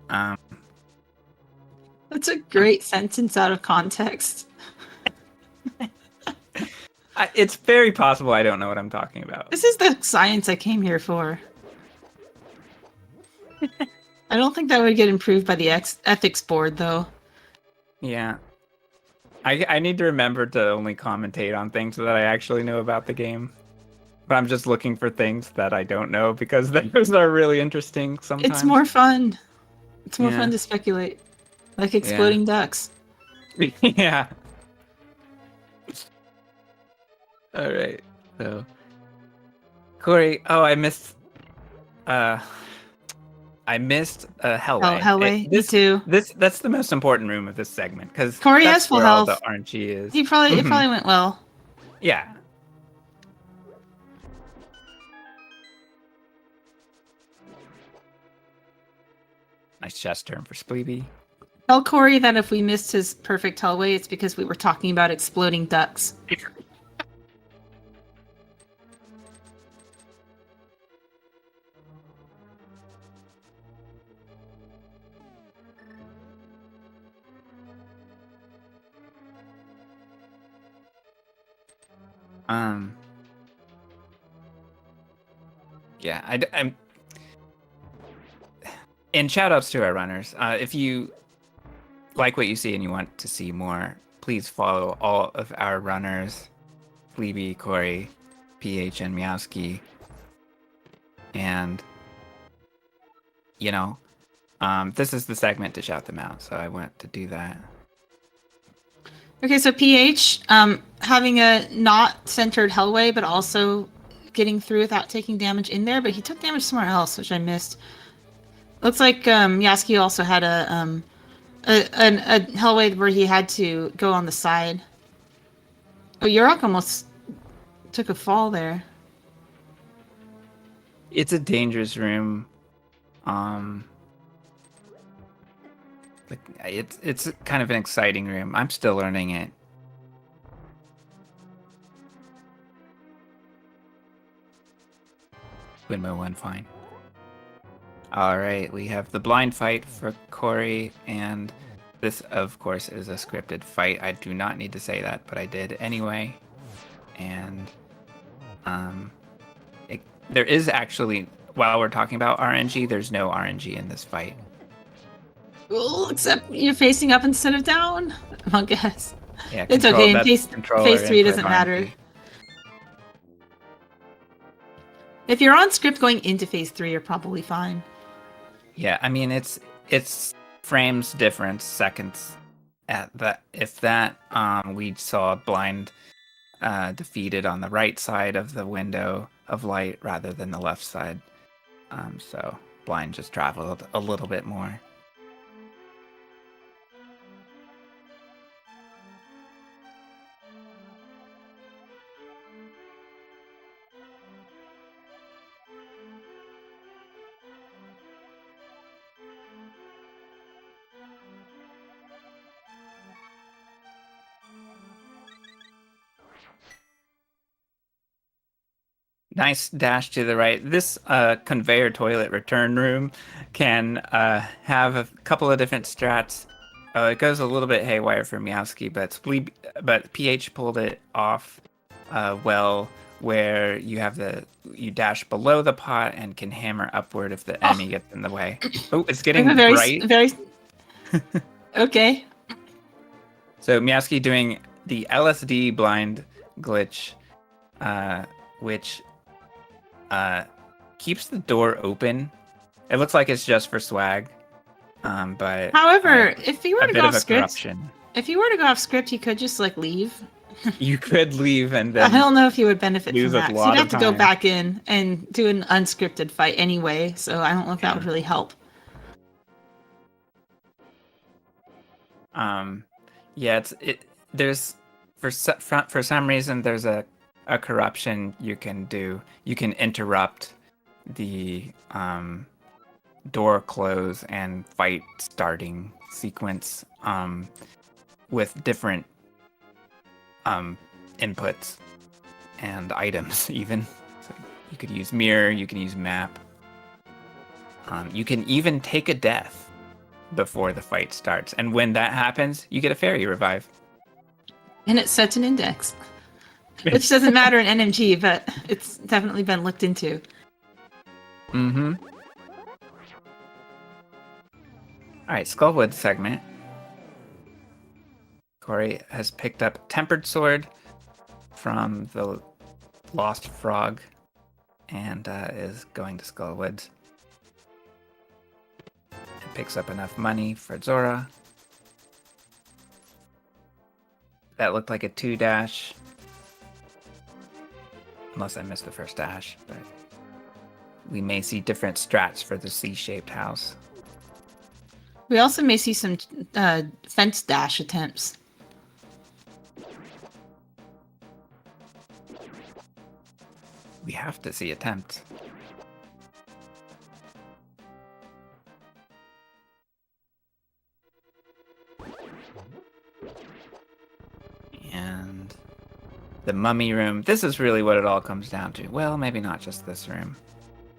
Speaker 3: That's a great sentence out of context.
Speaker 2: It's very possible I don't know what I'm talking about.
Speaker 3: This is the science I came here for. I don't think that would get improved by the ethics board, though.
Speaker 2: Yeah. I need to remember to only commentate on things that I actually know about the game. But I'm just looking for things that I don't know because those are really interesting sometimes.
Speaker 3: It's more fun. It's more fun to speculate. Like exploding ducks.
Speaker 2: Yeah. All right. So, Corey, I missed Hellway.
Speaker 3: Hellway. Me too.
Speaker 2: That's the most important room of this segment because
Speaker 3: Corey has full health.
Speaker 2: All the RNG is.
Speaker 3: It probably went well.
Speaker 2: Yeah. Nice chest turn for Spleebie.
Speaker 3: Tell Corey that if we missed his perfect Hellway, it's because we were talking about exploding ducks.
Speaker 2: Yeah, I'm. And shoutouts to our runners. If you like what you see and you want to see more, please follow all of our runners: Spleebie, Corey, PH, and Meowski. And this is the segment to shout them out, so I want to do that.
Speaker 3: Okay, so PH, having a not centered Hellway, but also getting through without taking damage in there, but he took damage somewhere else, which I missed. Looks like Meowski also had a Hellway where he had to go on the side. Oh, Yeroc almost took a fall there.
Speaker 2: It's a dangerous room. It's kind of an exciting room. I'm still learning it. Winmo 1 fine. Alright, we have the blind fight for Corey, and this, of course, is a scripted fight. I do not need to say that, but I did anyway. And there is actually, while we're talking about RNG, there's no RNG in this fight.
Speaker 3: Well, except you're facing up instead of down, I guess.
Speaker 2: Yeah,
Speaker 3: it's okay. In phase 3, it doesn't matter. If you're on script going into phase 3, you're probably fine.
Speaker 2: Yeah, I mean it's frames difference, seconds at that. If that we saw blind defeated on the right side of the window of light rather than the left side. So blind just traveled a little bit more. Nice dash to the right. This conveyor toilet return room can have a couple of different strats. It goes a little bit haywire for Meowski, but PH pulled it off well, where you dash below the pot and can hammer upward if the enemy gets in the way. Oh, it's getting
Speaker 3: I'm a very,
Speaker 2: bright.
Speaker 3: very. Okay.
Speaker 2: So Meowski doing the LSD blind glitch, which keeps the door open. It looks like it's just for swag, but
Speaker 3: However, if he were
Speaker 2: a
Speaker 3: to
Speaker 2: bit
Speaker 3: go
Speaker 2: of
Speaker 3: off
Speaker 2: a
Speaker 3: script,
Speaker 2: corruption.
Speaker 3: if he were to go off script, he could just like leave.
Speaker 2: You could leave and
Speaker 3: I
Speaker 2: then
Speaker 3: don't know if he would benefit
Speaker 2: lose
Speaker 3: from
Speaker 2: a
Speaker 3: that. So
Speaker 2: lot
Speaker 3: he'd have
Speaker 2: of
Speaker 3: to go
Speaker 2: time.
Speaker 3: back in and do an unscripted fight anyway. So I don't know if that would really help.
Speaker 2: Yeah, there's for some reason there's a corruption you can do. You can interrupt the door close and fight starting sequence with different inputs and items even. So you could use mirror, you can use map. You can even take a death before the fight starts, and when that happens, you get a fairy revive.
Speaker 3: And it sets an index, which doesn't matter in NMG, but it's definitely been looked into.
Speaker 2: Mm-hmm. All right, Skullwood segment. Corey has picked up Tempered Sword from the Lost Frog and is going to Skullwoods. And picks up enough money for Zora. That looked like a 2 dash. Unless I missed the first dash, but we may see different strats for the C-shaped house.
Speaker 3: We also may see some fence dash attempts.
Speaker 2: We have to see attempts. And the mummy room. This is really what it all comes down to. Well, maybe not just this room.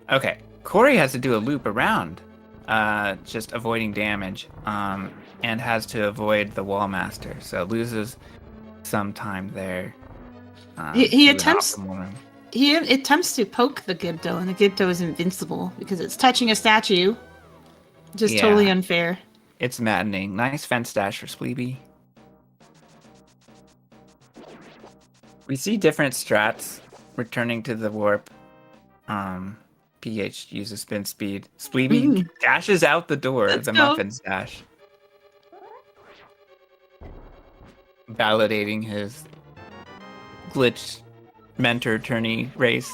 Speaker 2: Okay, Corey has to do a loop around, just avoiding damage, and has to avoid the Wallmaster, so loses some time there.
Speaker 3: He
Speaker 2: to an
Speaker 3: attempts.
Speaker 2: optimal room.
Speaker 3: He attempts to poke the Gibdo, and the Gibdo is invincible because it's touching a statue. Just
Speaker 2: Yeah.
Speaker 3: totally unfair.
Speaker 2: It's maddening. Nice fence dash for Spleebie. We see different strats returning to the warp. PH uses spin speed. Spleebie dashes out the door,
Speaker 3: Let's
Speaker 2: the
Speaker 3: go.
Speaker 2: muffins dash. Validating his glitch mentor tourney race.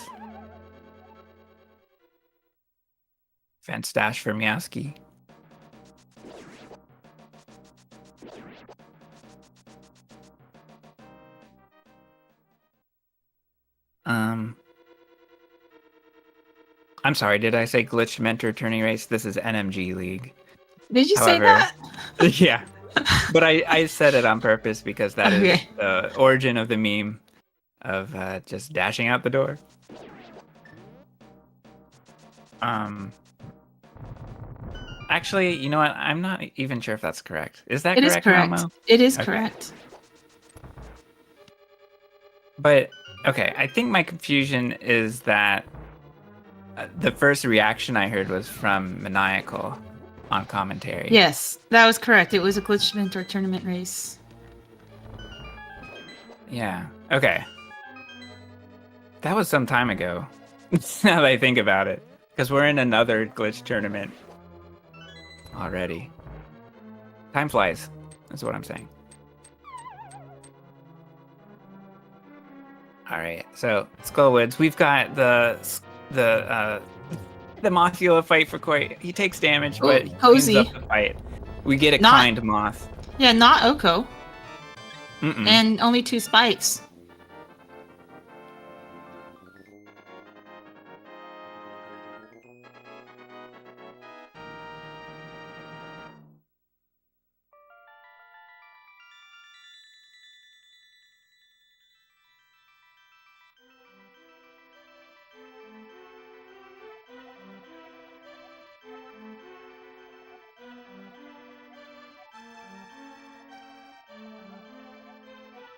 Speaker 2: Fence dash for Meowski. I'm sorry, did I say glitch mentor tourney race? This is NMG League.
Speaker 3: Did you say
Speaker 2: However,
Speaker 3: that?
Speaker 2: Yeah. But I said it on purpose because that is
Speaker 3: Okay.
Speaker 2: the origin of the meme of just dashing out the door. Actually, you know what? I'm not even sure if that's correct. Is that
Speaker 3: It is
Speaker 2: correct,
Speaker 3: correct.
Speaker 2: Momo?
Speaker 3: It is
Speaker 2: Okay.
Speaker 3: correct.
Speaker 2: But okay, I think my confusion is that the first reaction I heard was from Maniacal on commentary.
Speaker 3: Yes, that was correct. It was a glitch mentor tournament race.
Speaker 2: Yeah. Okay. That was some time ago. Now that I think about it, because we're in another glitch tournament already. Time flies. That's what I'm saying. All right. So Skullwoods, we've got the Mothula fight for Corey. He takes damage, but he cleans
Speaker 3: Cozy.
Speaker 2: up the fight. We get a
Speaker 3: Not-
Speaker 2: kind moth.
Speaker 3: Yeah, not Oko.
Speaker 2: Mm-mm.
Speaker 3: And only 2 spikes.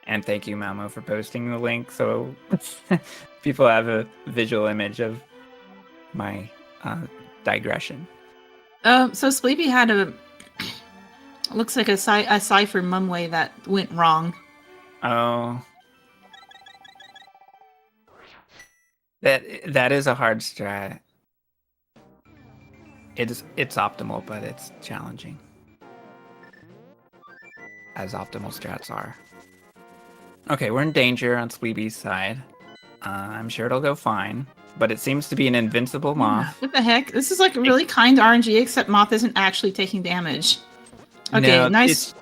Speaker 2: And thank you, Malmo, for posting the link so people have a visual image of my digression.
Speaker 3: So Spleebie had looks like a cipher mumway that went wrong.
Speaker 2: Oh. That is a hard strat. It's optimal, but it's challenging. As optimal strats are. Okay, we're in danger on Spleebie's side. I'm sure it'll go fine, but it seems to be an invincible moth.
Speaker 3: What the heck? This is like really kind RNG, except Moth isn't actually taking damage. Okay,
Speaker 2: No,
Speaker 3: nice.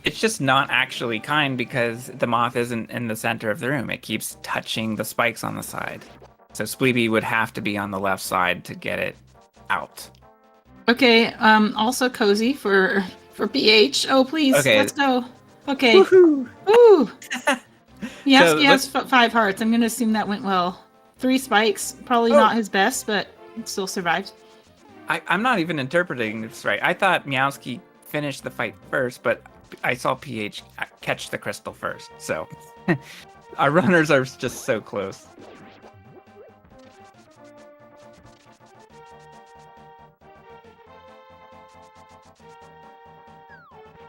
Speaker 2: It's just not actually kind because the moth isn't in the center of the room. It keeps touching the spikes on the side. So Spleebie would have to be on the left side to get it out.
Speaker 3: Okay, also cozy for ph. Oh, please,
Speaker 2: Okay.
Speaker 3: let's go. Okay.
Speaker 2: Woohoo!
Speaker 3: Ooh. Meowski
Speaker 2: So
Speaker 3: has 5 hearts. I'm going to assume that went well. 3 spikes, probably not his best, but it still survived.
Speaker 2: I'm not even interpreting this right. I thought Meowski finished the fight first, but I saw PH catch the crystal first. So our runners are just so close.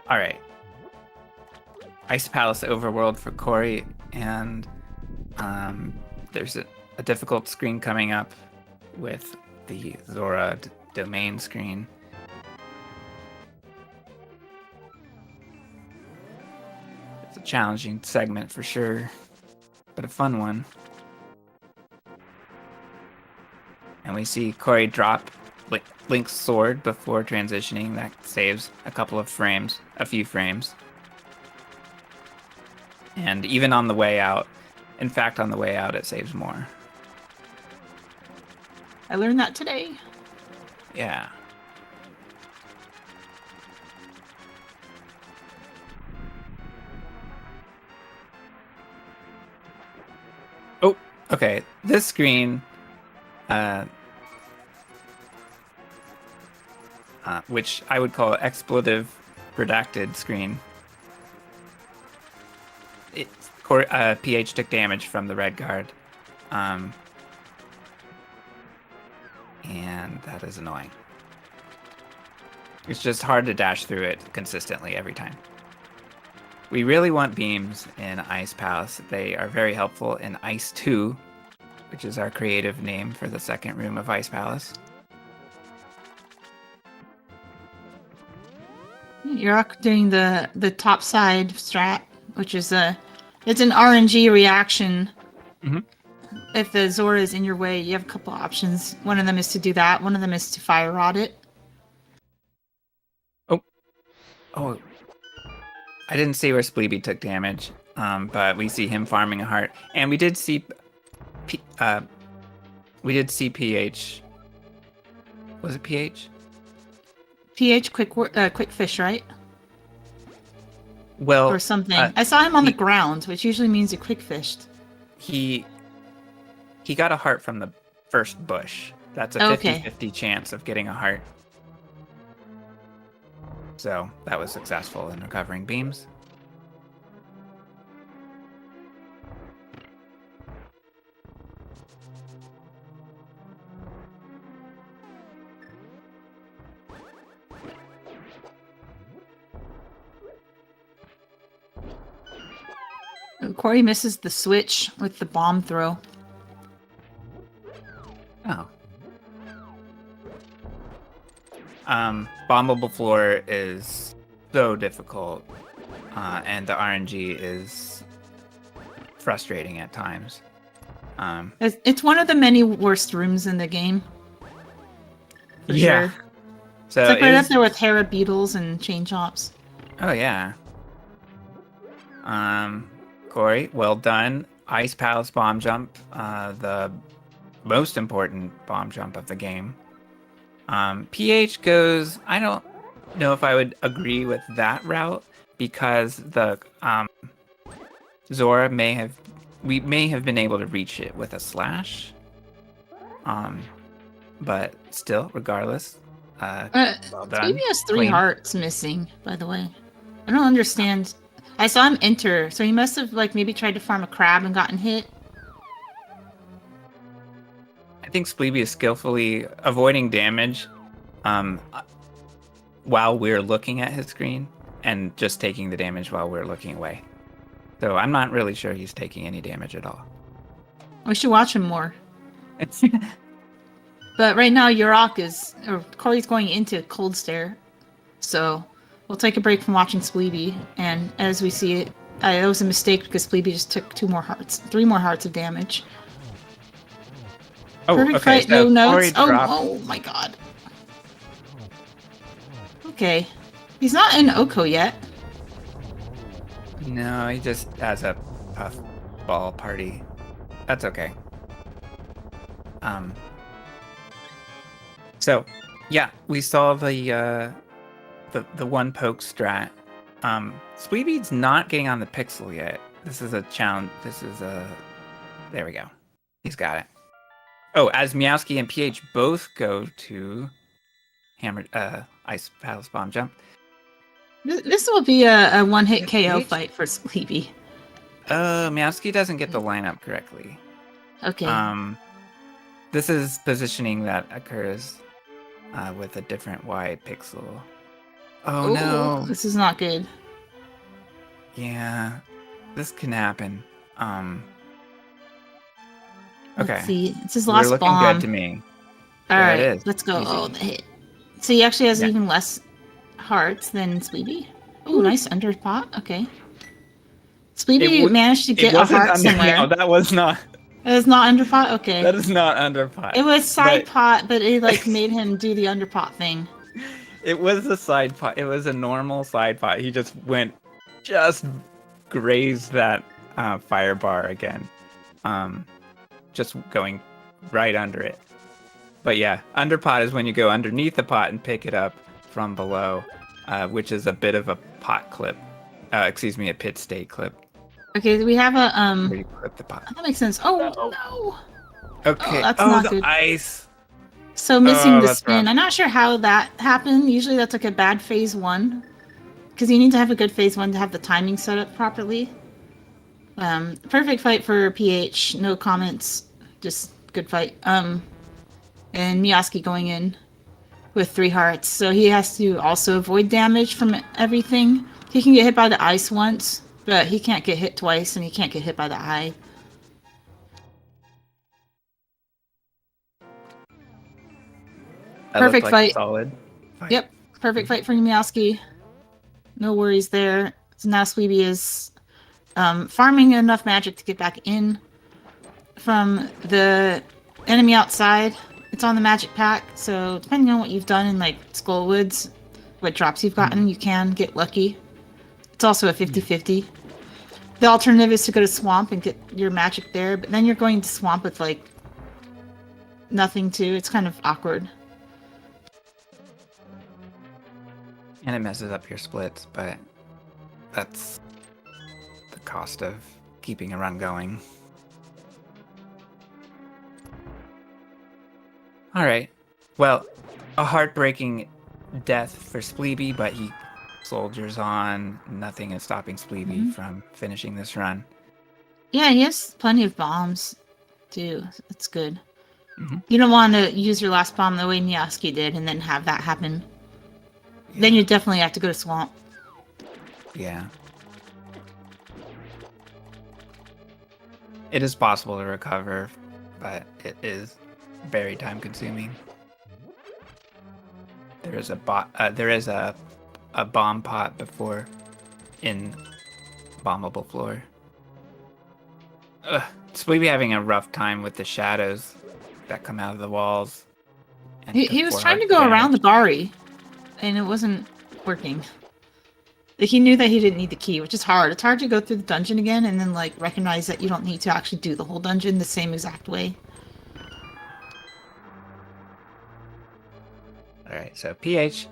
Speaker 2: All right. Ice Palace Overworld for Corey, and there's a difficult screen coming up with the Zora domain screen. It's a challenging segment for sure, but a fun one. And we see Corey drop Link's sword before transitioning. That saves a few frames. And even on the way out, in fact, on the way out, it saves more.
Speaker 3: I learned that today.
Speaker 2: Yeah. Oh, okay. This screen, which I would call expletive redacted screen. PH took damage from the red guard. And that is annoying. It's just hard to dash through it consistently every time. We really want beams in Ice Palace. They are very helpful in Ice 2, which is our creative name for the second room of Ice Palace.
Speaker 3: Yeroc doing the top side strat, which is it's an RNG reaction.
Speaker 2: Mm-hmm.
Speaker 3: If the Zora is in your way, you have a couple options. One of them is to do that. One of them is to fire rod it.
Speaker 2: Oh, I didn't see where Spleebie took damage, but we see him farming a heart, and we did see PH. Was it PH?
Speaker 3: PH quick fish, right?
Speaker 2: Well,
Speaker 3: or something. I saw him on the ground, which usually means he quick fished.
Speaker 2: He got a heart from the first bush. That's a 50-50 chance of getting a heart. So that was successful in recovering beams.
Speaker 3: Corey misses the switch with the bomb throw.
Speaker 2: Oh. Bombable floor is so difficult, and the RNG is frustrating at times.
Speaker 3: It's one of the many worst rooms in the game. For sure.
Speaker 2: So
Speaker 3: it's like right up there with Hera Beetles and Chain Chops.
Speaker 2: Oh yeah. Corey, well done. Ice Palace bomb jump, the most important bomb jump of the game. PH goes, I don't know if I would agree with that route because the Zora may have been able to reach it with a slash. But still, regardless, well done.
Speaker 3: Spleebie has 3 hearts missing, by the way. I don't understand I saw him enter, so he must have like maybe tried to farm a crab and gotten hit.
Speaker 2: I think Spleebie is skillfully avoiding damage while we're looking at his screen and just taking the damage while we're looking away. So I'm not really sure he's taking any damage at all.
Speaker 3: We should watch him more. But right now, Corey's going into Cold Stare. So we'll take a break from watching Spleebie. And as we see it, it was a mistake because Spleebie just took 3 more hearts of damage.
Speaker 2: Oh,
Speaker 3: Perfect
Speaker 2: okay.
Speaker 3: fight, no notes.
Speaker 2: Dropped.
Speaker 3: Oh my god. Okay. He's not in Oko yet.
Speaker 2: No, he just has a puff ball party. That's okay. So, yeah, we saw the one poke strat. Spleebie's not getting on the pixel yet. This is a challenge. There we go. He's got it. Oh, as Meowski and ph both go to hammered ice paddle bomb jump.
Speaker 3: This will be a one-hit KO
Speaker 2: PH?
Speaker 3: fight for Spleebie.
Speaker 2: Meowski doesn't get the lineup correctly.
Speaker 3: Okay.
Speaker 2: This is positioning that occurs with a different wide pixel. Oh
Speaker 3: Ooh,
Speaker 2: no!
Speaker 3: this is not good.
Speaker 2: Yeah, this can happen. Okay.
Speaker 3: Let's see. It's his
Speaker 2: We're
Speaker 3: last
Speaker 2: looking
Speaker 3: bomb.
Speaker 2: good to me.
Speaker 3: All
Speaker 2: There
Speaker 3: right,
Speaker 2: it is.
Speaker 3: let's go.
Speaker 2: Easy.
Speaker 3: Oh, the hit. So he actually has
Speaker 2: Yeah.
Speaker 3: even less hearts than Spleebie. Oh, nice underpot. Okay. Spleebie managed to get a heart somewhere.
Speaker 2: No, that was not.
Speaker 3: It was not underpot? Okay.
Speaker 2: That is not underpot.
Speaker 3: It was side pot, but it like made him do the underpot thing.
Speaker 2: It was a side pot. It was a normal side pot. He just grazed that fire bar again. Just going right under it. But yeah, underpot is when you go underneath the pot and pick it up from below, which is a bit of a pot clip. A pit state clip.
Speaker 3: Okay, we have a
Speaker 2: Where you clip the pot.
Speaker 3: That makes sense. Oh no.
Speaker 2: Okay.
Speaker 3: that's not
Speaker 2: the
Speaker 3: good.
Speaker 2: ice.
Speaker 3: So missing the
Speaker 2: that's
Speaker 3: spin.
Speaker 2: rough.
Speaker 3: I'm not sure how that happened. Usually that's like a bad phase 1. Because you need to have a good phase 1 to have the timing set up properly. Perfect fight for ph. No comments. Just good fight. And Meowski going in with 3 hearts. So he has to also avoid damage from everything. He can get hit by the ice once, but he can't get hit twice, and he can't get hit by the eye. Perfect fight.
Speaker 2: Solid fight.
Speaker 3: Yep, perfect fight for Meowski. No worries there. So now Spleebie is farming enough magic to get back in from the enemy outside. It's on the magic pack, so depending on what you've done in like Skullwoods, what drops you've gotten, you can get lucky. It's also a 50-50. The alternative is to go to Swamp and get your magic there, but then you're going to Swamp with like nothing too. It's kind of awkward.
Speaker 2: And it messes up your splits, but that's the cost of keeping a run going. Alright. Well, a heartbreaking death for Spleebie, but he soldiers on. Nothing is stopping Spleebie from finishing this run.
Speaker 3: Yeah, he has plenty of bombs, too. That's good. You don't want to use your last bomb the way Meowski did and then have that happen. Yeah. Then you definitely have to go to Swamp.
Speaker 2: Yeah. It is possible to recover, but it is very time consuming. There is a bomb pot before in bombable floor. Spleebie having a rough time with the shadows that come out of the walls.
Speaker 3: He was trying to go around the Bari, and it wasn't working. He knew that he didn't need the key, which is hard. It's hard to go through the dungeon again and then like recognize that you don't need to actually do the whole dungeon the same exact way.
Speaker 2: Alright, so ph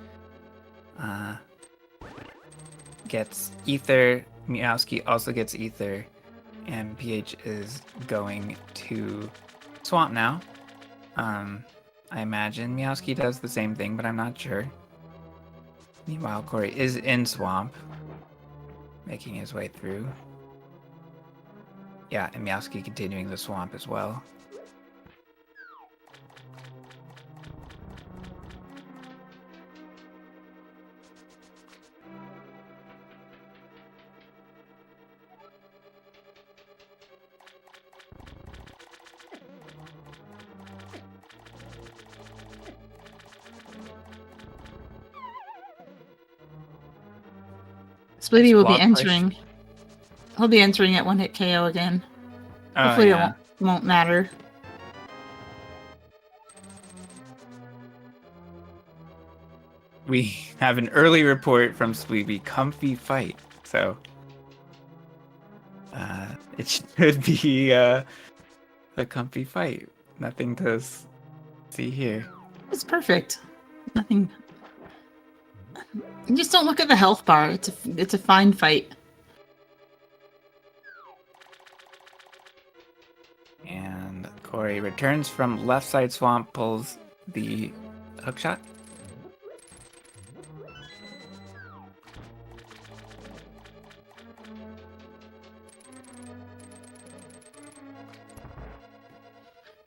Speaker 2: gets ether, Meowski also gets ether, and ph is going to Swamp now. I imagine Meowski does the same thing, but I'm not sure. Meanwhile, Corey is in Swamp. making his way through. Yeah, and Meowski continuing the swamp as well.
Speaker 3: Spleebie will be
Speaker 2: Squad push.
Speaker 3: entering. He'll be entering at 1-hit KO again.
Speaker 2: Oh,
Speaker 3: Hopefully
Speaker 2: yeah.
Speaker 3: it won't matter.
Speaker 2: We have an early report from Spleebie, comfy fight. So it should be a comfy fight. Nothing to see here.
Speaker 3: It's perfect. Nothing. You just don't look at the health bar. It's a fine fight.
Speaker 2: And Corey returns from left side swamp, pulls the hook shot.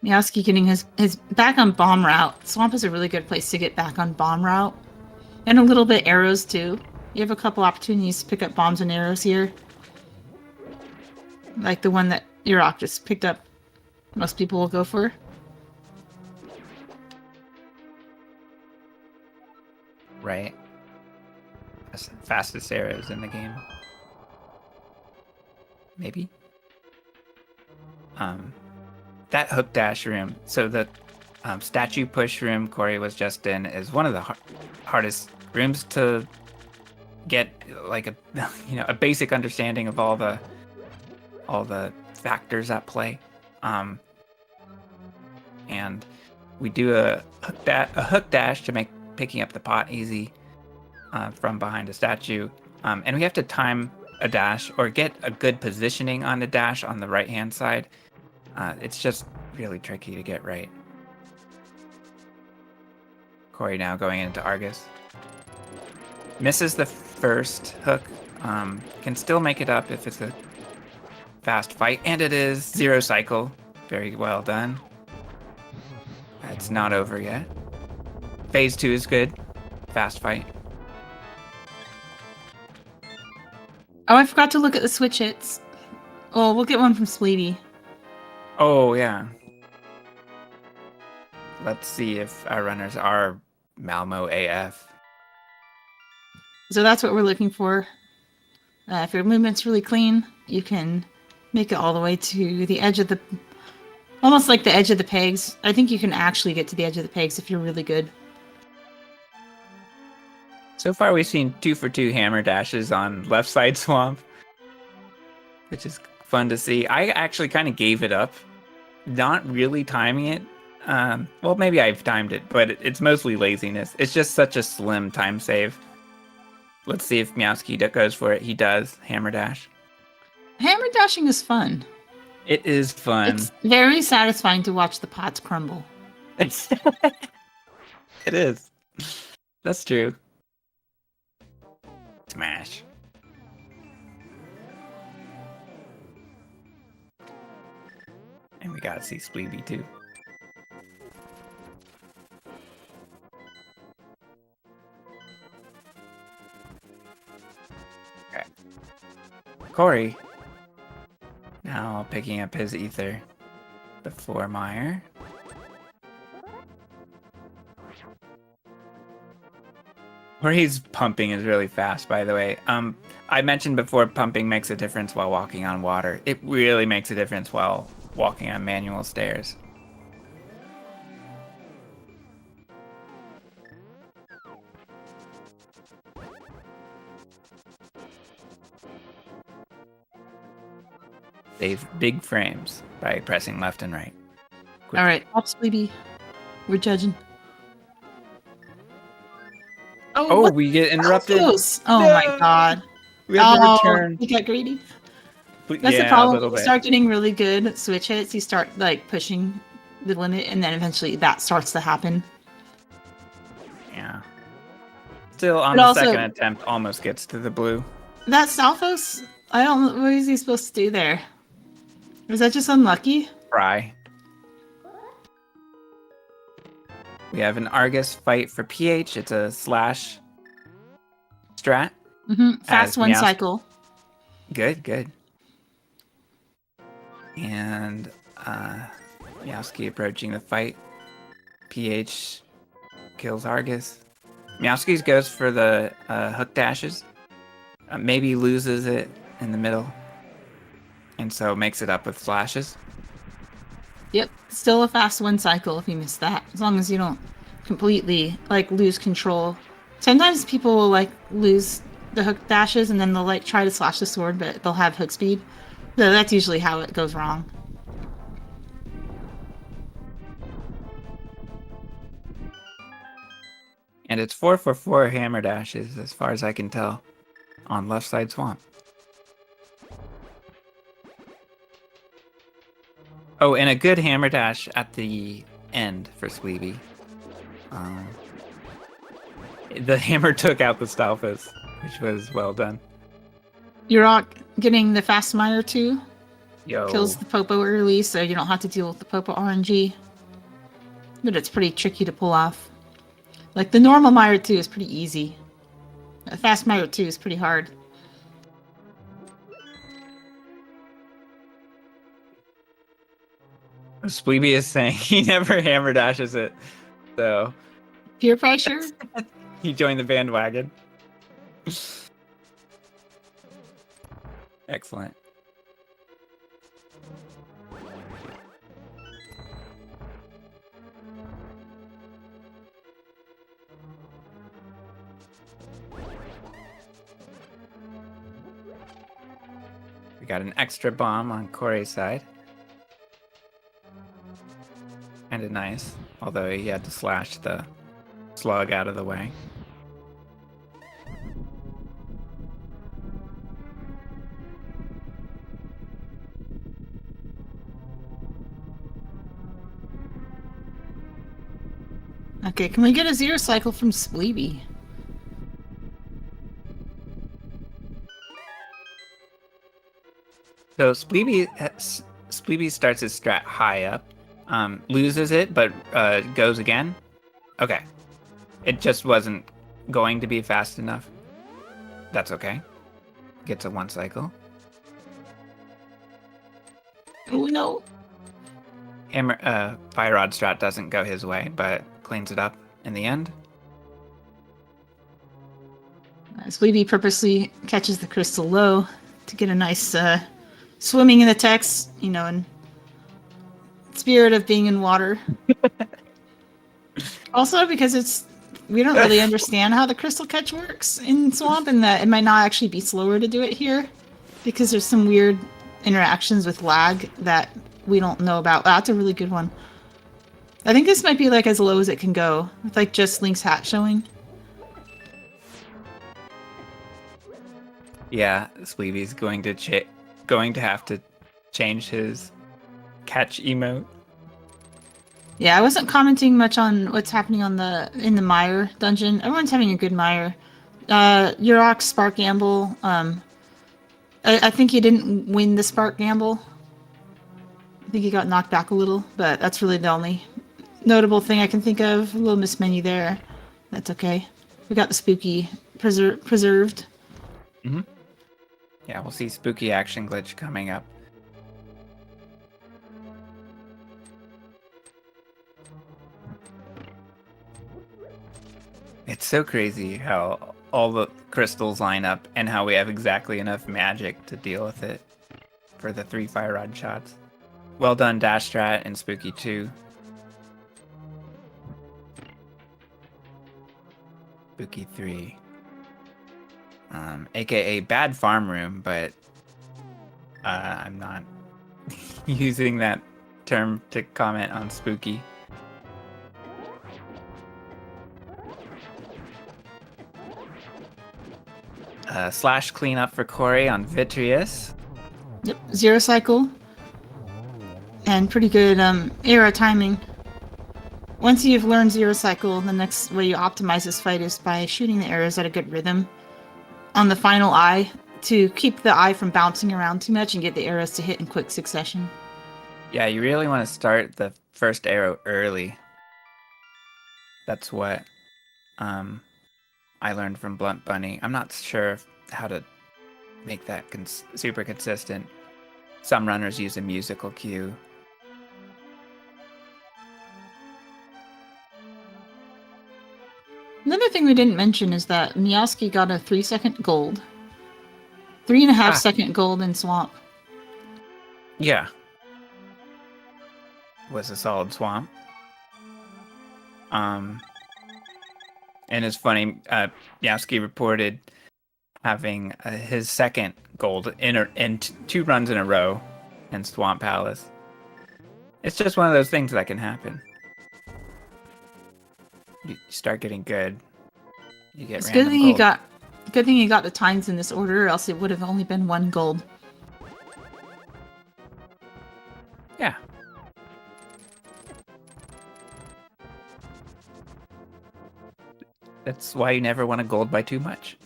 Speaker 3: Meowski getting his back on bomb route. Swamp is a really good place to get back on bomb route. And a little bit arrows too. You have a couple opportunities to pick up bombs and arrows here. Like the one that Yeroc just picked up. Most people will go for.
Speaker 2: Right. That's the fastest arrows in the game. Maybe. That hook dash room, so the statue push room Corey was just in is one of the hardest rooms to get like a basic understanding of all the factors at play. And we do a hook dash to make picking up the pot easy from behind a statue, and we have to time a dash or get a good positioning on the dash on the right hand side. It's just really tricky to get right. Corey now going into Argus. Misses the first hook. Can still make it up if it's a fast fight. And it is 0 cycle. Very well done. It's not over yet. Phase 2 is good. Fast fight.
Speaker 3: Oh, I forgot to look at the switch hits. Oh, we'll get one from Spleebie.
Speaker 2: Oh, yeah. Let's see if our runners are Malmo AF.
Speaker 3: So that's what we're looking for. If your movement's really clean, you can make it all the way to the edge of the... Almost like the edge of the pegs. I think you can actually get to the edge of the pegs if you're really good.
Speaker 2: So far we've seen 2 for 2 hammer dashes on left side swamp, which is fun to see. I actually kind of gave it up, not really timing it. Well, maybe I've timed it, but it's mostly laziness. It's just such a slim time save. Let's see if Meowski goes for it. He does. Hammer dash.
Speaker 3: Hammer dashing is fun.
Speaker 2: It is fun.
Speaker 3: It's very satisfying to watch the pots crumble.
Speaker 2: It is. That's true. Smash. And we gotta see Spleebie too. Okay. Corey. Now picking up his ether before Meyer. Corey's pumping is really fast, by the way. I mentioned before pumping makes a difference while walking on water. It really makes a difference while walking on manual stairs. Save big frames by pressing left and right. Quick.
Speaker 3: All right, up, Spleebie. We're judging.
Speaker 2: Oh,
Speaker 3: what
Speaker 2: we get interrupted.
Speaker 3: close. Oh
Speaker 2: No.
Speaker 3: my god.
Speaker 2: We have to return.
Speaker 3: You got greedy.
Speaker 2: But
Speaker 3: That's
Speaker 2: yeah,
Speaker 3: the problem.
Speaker 2: a little
Speaker 3: You
Speaker 2: bit.
Speaker 3: start getting really good switch hits. You start like pushing the limit, and then eventually that starts to happen.
Speaker 2: Yeah. Still on
Speaker 3: But
Speaker 2: the
Speaker 3: also-
Speaker 2: second attempt, almost gets to the blue.
Speaker 3: That Stalfos, I don't know, what is he supposed to do there? Was that just unlucky?
Speaker 2: Fry. We have an Argus fight for PH. It's a slash strat.
Speaker 3: Fast one cycle.
Speaker 2: Good, good. And Meowski approaching the fight. PH kills Argus. Meowski's goes for the hook dashes. Maybe loses it in the middle. And so makes it up with flashes.
Speaker 3: Yep, still a fast one cycle if you miss that. As long as you don't completely like lose control. Sometimes people will like lose the hook dashes and then they'll like try to slash the sword, but they'll have hook speed. So that's usually how it goes wrong.
Speaker 2: And it's 4 hammer dashes as far as I can tell on left side swamp. Oh, and a good hammer dash at the end for Spleebie. The hammer took out the Stalfos, which was well done.
Speaker 3: Yeroc getting the fast miner too.
Speaker 2: Yo.
Speaker 3: Kills the Popo early, so you don't have to deal with the Popo RNG. But it's pretty tricky to pull off. Like the normal miner 2 is pretty easy. A fast miner 2 is pretty hard.
Speaker 2: Spleebie is saying he never hammer dashes it, so
Speaker 3: Peer pressure?
Speaker 2: he joined the bandwagon. Excellent. We got an extra bomb on Corey's side. Kinda nice, although he had to slash the slug out of the way.
Speaker 3: Okay, can we get a zero cycle from Spleebie?
Speaker 2: So Spleebie starts his strat high up, loses it, but goes again. Okay. It just wasn't going to be fast enough. That's okay. Gets a 1 cycle.
Speaker 3: Oh no.
Speaker 2: Hammer, Fire Rod strat doesn't go his way, but cleans it up in the end.
Speaker 3: Spleebie purposely catches the crystal low to get a nice swimming in the text, you know, in spirit of being in water. Also, because we don't really understand how the crystal catch works in Swamp, and that it might not actually be slower to do it here, because there's some weird interactions with lag that we don't know about. That's a really good one. I think this might be like as low as it can go, with like just Link's hat showing.
Speaker 2: Yeah, Spleebie's going to have to change his catch emote.
Speaker 3: Yeah, I wasn't commenting much on what's happening in the Mire dungeon. Everyone's having a good Mire. Yeroc Spark Gamble. I think he didn't win the Spark Gamble. I think he got knocked back a little, but that's really the only notable thing I can think of. A little mismenu there. That's okay. We got the Spooky preserved.
Speaker 2: Mm-hmm. Yeah, we'll see Spooky Action Glitch coming up. It's so crazy how all the crystals line up and how we have exactly enough magic to deal with it for the 3 Fire Rod shots. Well done, Dash Strat and Spooky 2. Spooky 3. AKA Bad Farm Room, but I'm not using that term to comment on Spooky. Slash cleanup for Corey on Vitreous.
Speaker 3: Yep, 0 cycle. And pretty good era timing. Once you've learned 0 cycle, the next way you optimize this fight is by shooting the arrows at a good rhythm. On the final eye to keep the eye from bouncing around too much and get the arrows to hit in quick succession.
Speaker 2: Yeah, you really want to start the first arrow early. That's what I learned from Blunt Bunny. I'm not sure how to make that super consistent. Some runners use a musical cue.
Speaker 3: Another thing we didn't mention is that Meowski got a 3-second gold. 3.5-second gold in Swamp.
Speaker 2: Yeah. Was a solid Swamp. And it's funny, Meowski reported having his second gold in 2 runs in a row in Swamp Palace. It's just one of those things that can happen. You start getting good. You get
Speaker 3: It's
Speaker 2: random gold.
Speaker 3: good thing you got the times in this order, or else it would have only been 1 gold.
Speaker 2: Yeah. That's why you never want to gold by too much.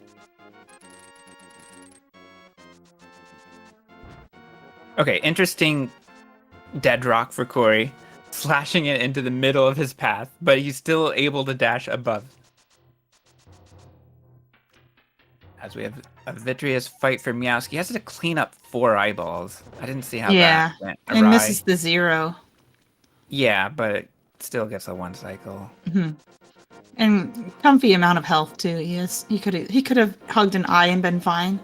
Speaker 2: Okay, interesting dead rock for Corey. Slashing it into the middle of his path, but he's still able to dash above. As we have a vitreous fight for Meowski. He has to clean up 4 eyeballs. I didn't see how that went awry.
Speaker 3: And misses the 0.
Speaker 2: Yeah, but it still gets a 1 cycle.
Speaker 3: Mm-hmm. And comfy amount of health too. He could have hugged an eye and been fine.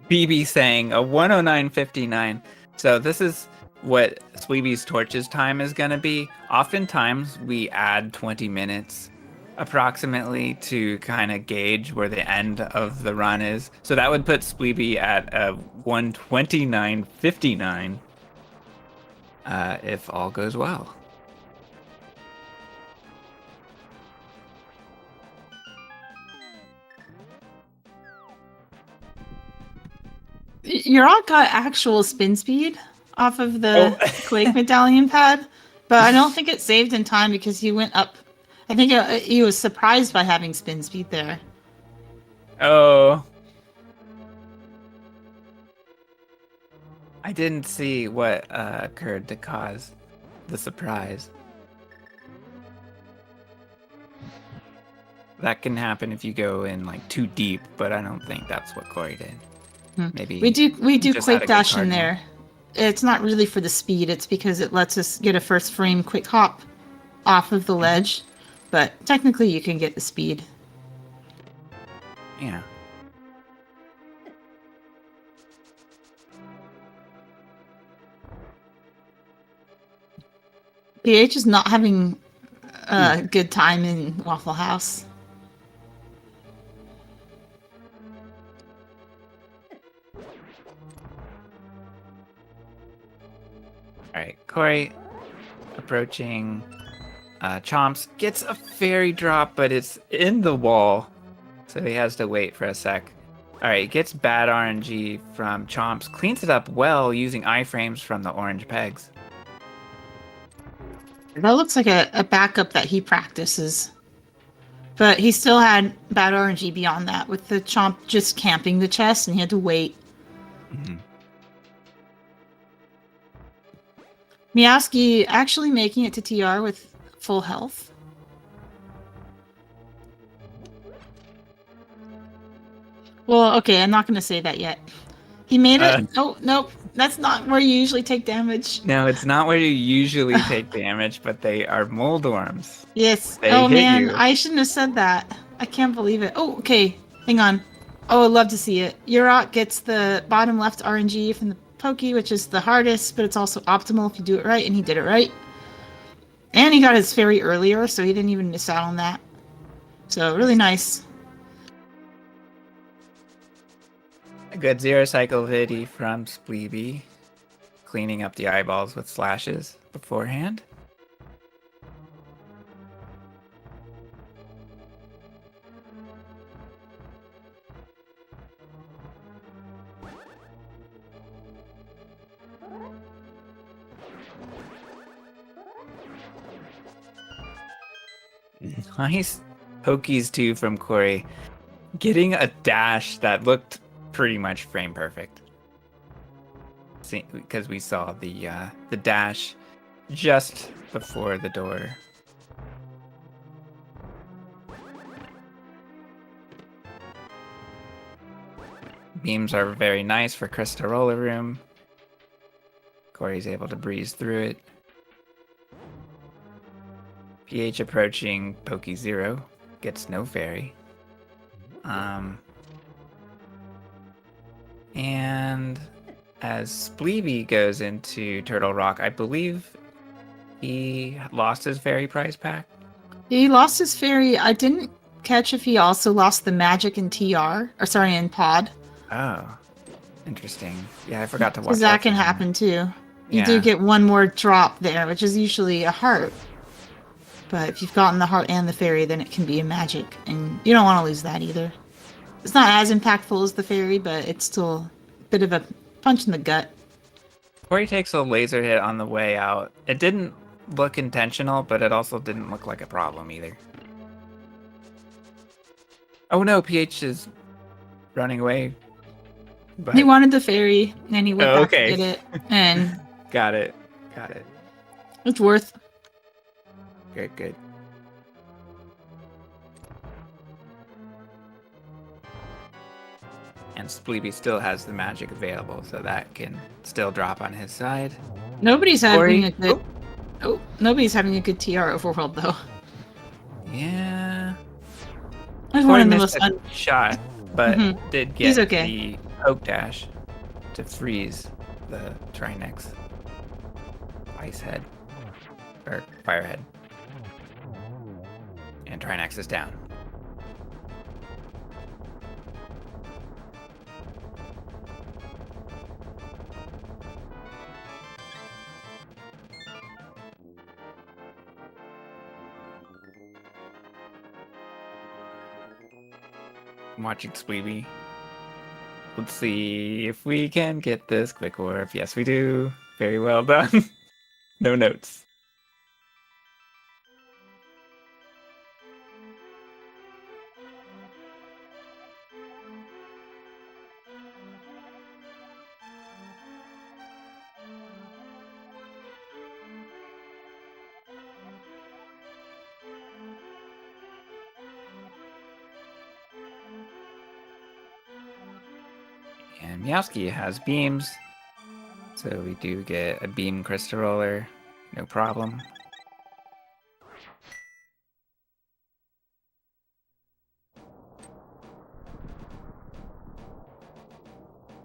Speaker 2: BB saying a 109.59. So this is what Spleebie's Torches time is going to be. Oftentimes we add 20 minutes approximately to kind of gauge where the end of the run is. So that would put Spleebie at a 129.59 if all goes well.
Speaker 3: Yeroc got actual spin speed off of the Quake medallion pad, but I don't think it saved in time because he went up. I think he was surprised by having spin speed there.
Speaker 2: Oh. I didn't see what occurred to cause the surprise. That can happen if you go in like too deep, but I don't think that's what Corey did. Maybe
Speaker 3: we do
Speaker 2: just
Speaker 3: quick
Speaker 2: had a good
Speaker 3: dash
Speaker 2: card
Speaker 3: in
Speaker 2: now.
Speaker 3: there. It's not really for the speed, it's because it lets us get a first frame quick hop off of the ledge, but technically you can get the speed.
Speaker 2: Yeah.
Speaker 3: ph is not having a good time in Waffle House.
Speaker 2: All right, Corey approaching Chomps, gets a fairy drop, but it's in the wall, so he has to wait for a sec. All right, gets bad RNG from Chomps, cleans it up well using iframes from the orange pegs.
Speaker 3: That looks like a backup that he practices. But he still had bad RNG beyond that, with the Chomp just camping the chest, and he had to wait.
Speaker 2: Mm-hmm.
Speaker 3: Meowski actually making it to TR with full health. Well, okay, I'm not going to say that yet. He made it. Oh, nope. That's not where you usually take damage.
Speaker 2: No, it's not where you usually take damage, but they are Moldorms.
Speaker 3: Yes.
Speaker 2: They
Speaker 3: oh,
Speaker 2: hit
Speaker 3: man.
Speaker 2: you.
Speaker 3: I shouldn't have said that. I can't believe it. Oh, okay. Hang on. Oh, I'd love to see it. Yeroc gets the bottom left RNG from the Pokey, which is the hardest, but it's also optimal if you do it right, and he did it right. And he got his fairy earlier, so he didn't even miss out on that. So, really nice.
Speaker 2: A good 0 cycle viddy from Spleebie, cleaning up the eyeballs with slashes beforehand. Nice pokies too from Corey. getting a dash that looked pretty much frame perfect. See, because we saw the dash just before the door. Beams are very nice for Crystal Roller Room. Corey's able to breeze through it. PH approaching Poke Zero. Gets no fairy. And as Spleebie goes into Turtle Rock, I believe he lost his fairy prize pack.
Speaker 3: He lost his fairy. I didn't catch if he also lost the magic in in pod.
Speaker 2: Oh, interesting. Yeah, I forgot to watch
Speaker 3: Because that can happen too. You do get one more drop there, which is usually a heart. But if you've gotten the heart and the fairy, then it can be a magic, and you don't want to lose that either. It's not as impactful as the fairy, but it's still a bit of a punch in the gut.
Speaker 2: Corey takes a laser hit on the way out. It didn't look intentional, but it also didn't look like a problem either. Oh no, PH is running away. But...
Speaker 3: He wanted the fairy, and he went back to get it, and...
Speaker 2: Got it.
Speaker 3: It's worth.
Speaker 2: Good. And Spleebie still has the magic available, so that can still drop on his side.
Speaker 3: Nobody's having a good... nobody's having a good TR overworld, though.
Speaker 2: Yeah.
Speaker 3: That's one of the most...
Speaker 2: shot, but did get the Poke Dash to freeze the Trinex Ice Head. Or Firehead. And Trinex is down. I'm watching Spleebie. Let's see if we can get this quick orb. Yes, we do. Very well done. No notes. And Meowski has beams, so we do get a beam crystal roller, no problem.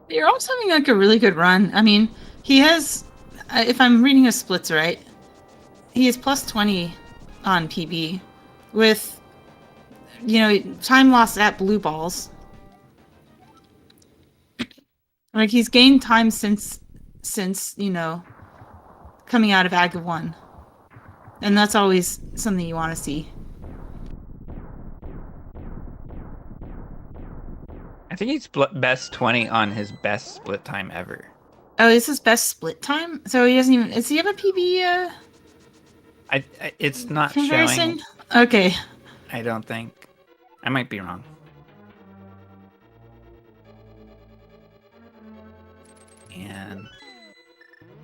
Speaker 3: You're also having like a really good run. I mean, he has, if I'm reading his splits right, he is plus 20 on PB with, time lost at blue balls. Like, he's gained time since coming out of Ag 1. And that's always something you want to see.
Speaker 2: I think he's best 20 on his best split time ever.
Speaker 3: Oh, is his best split time? So he doesn't even... Does he have a PB,
Speaker 2: it's not
Speaker 3: comparison?
Speaker 2: showing.
Speaker 3: Okay.
Speaker 2: I don't think. I might be wrong. And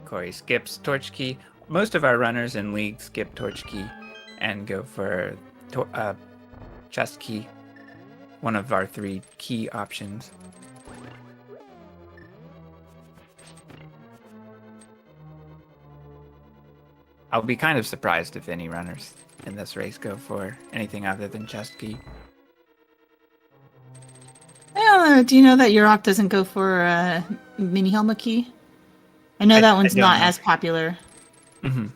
Speaker 2: Corey skips Torch Key. Most of our runners in League skip Torch Key and go for Chest Key. One of our 3 key options. I'll be kind of surprised if any runners in this race go for anything other than Chest Key.
Speaker 3: Do you know that Yeroc doesn't go for Mini Helmet Key? I know that one's not as popular.
Speaker 2: Mm-hmm.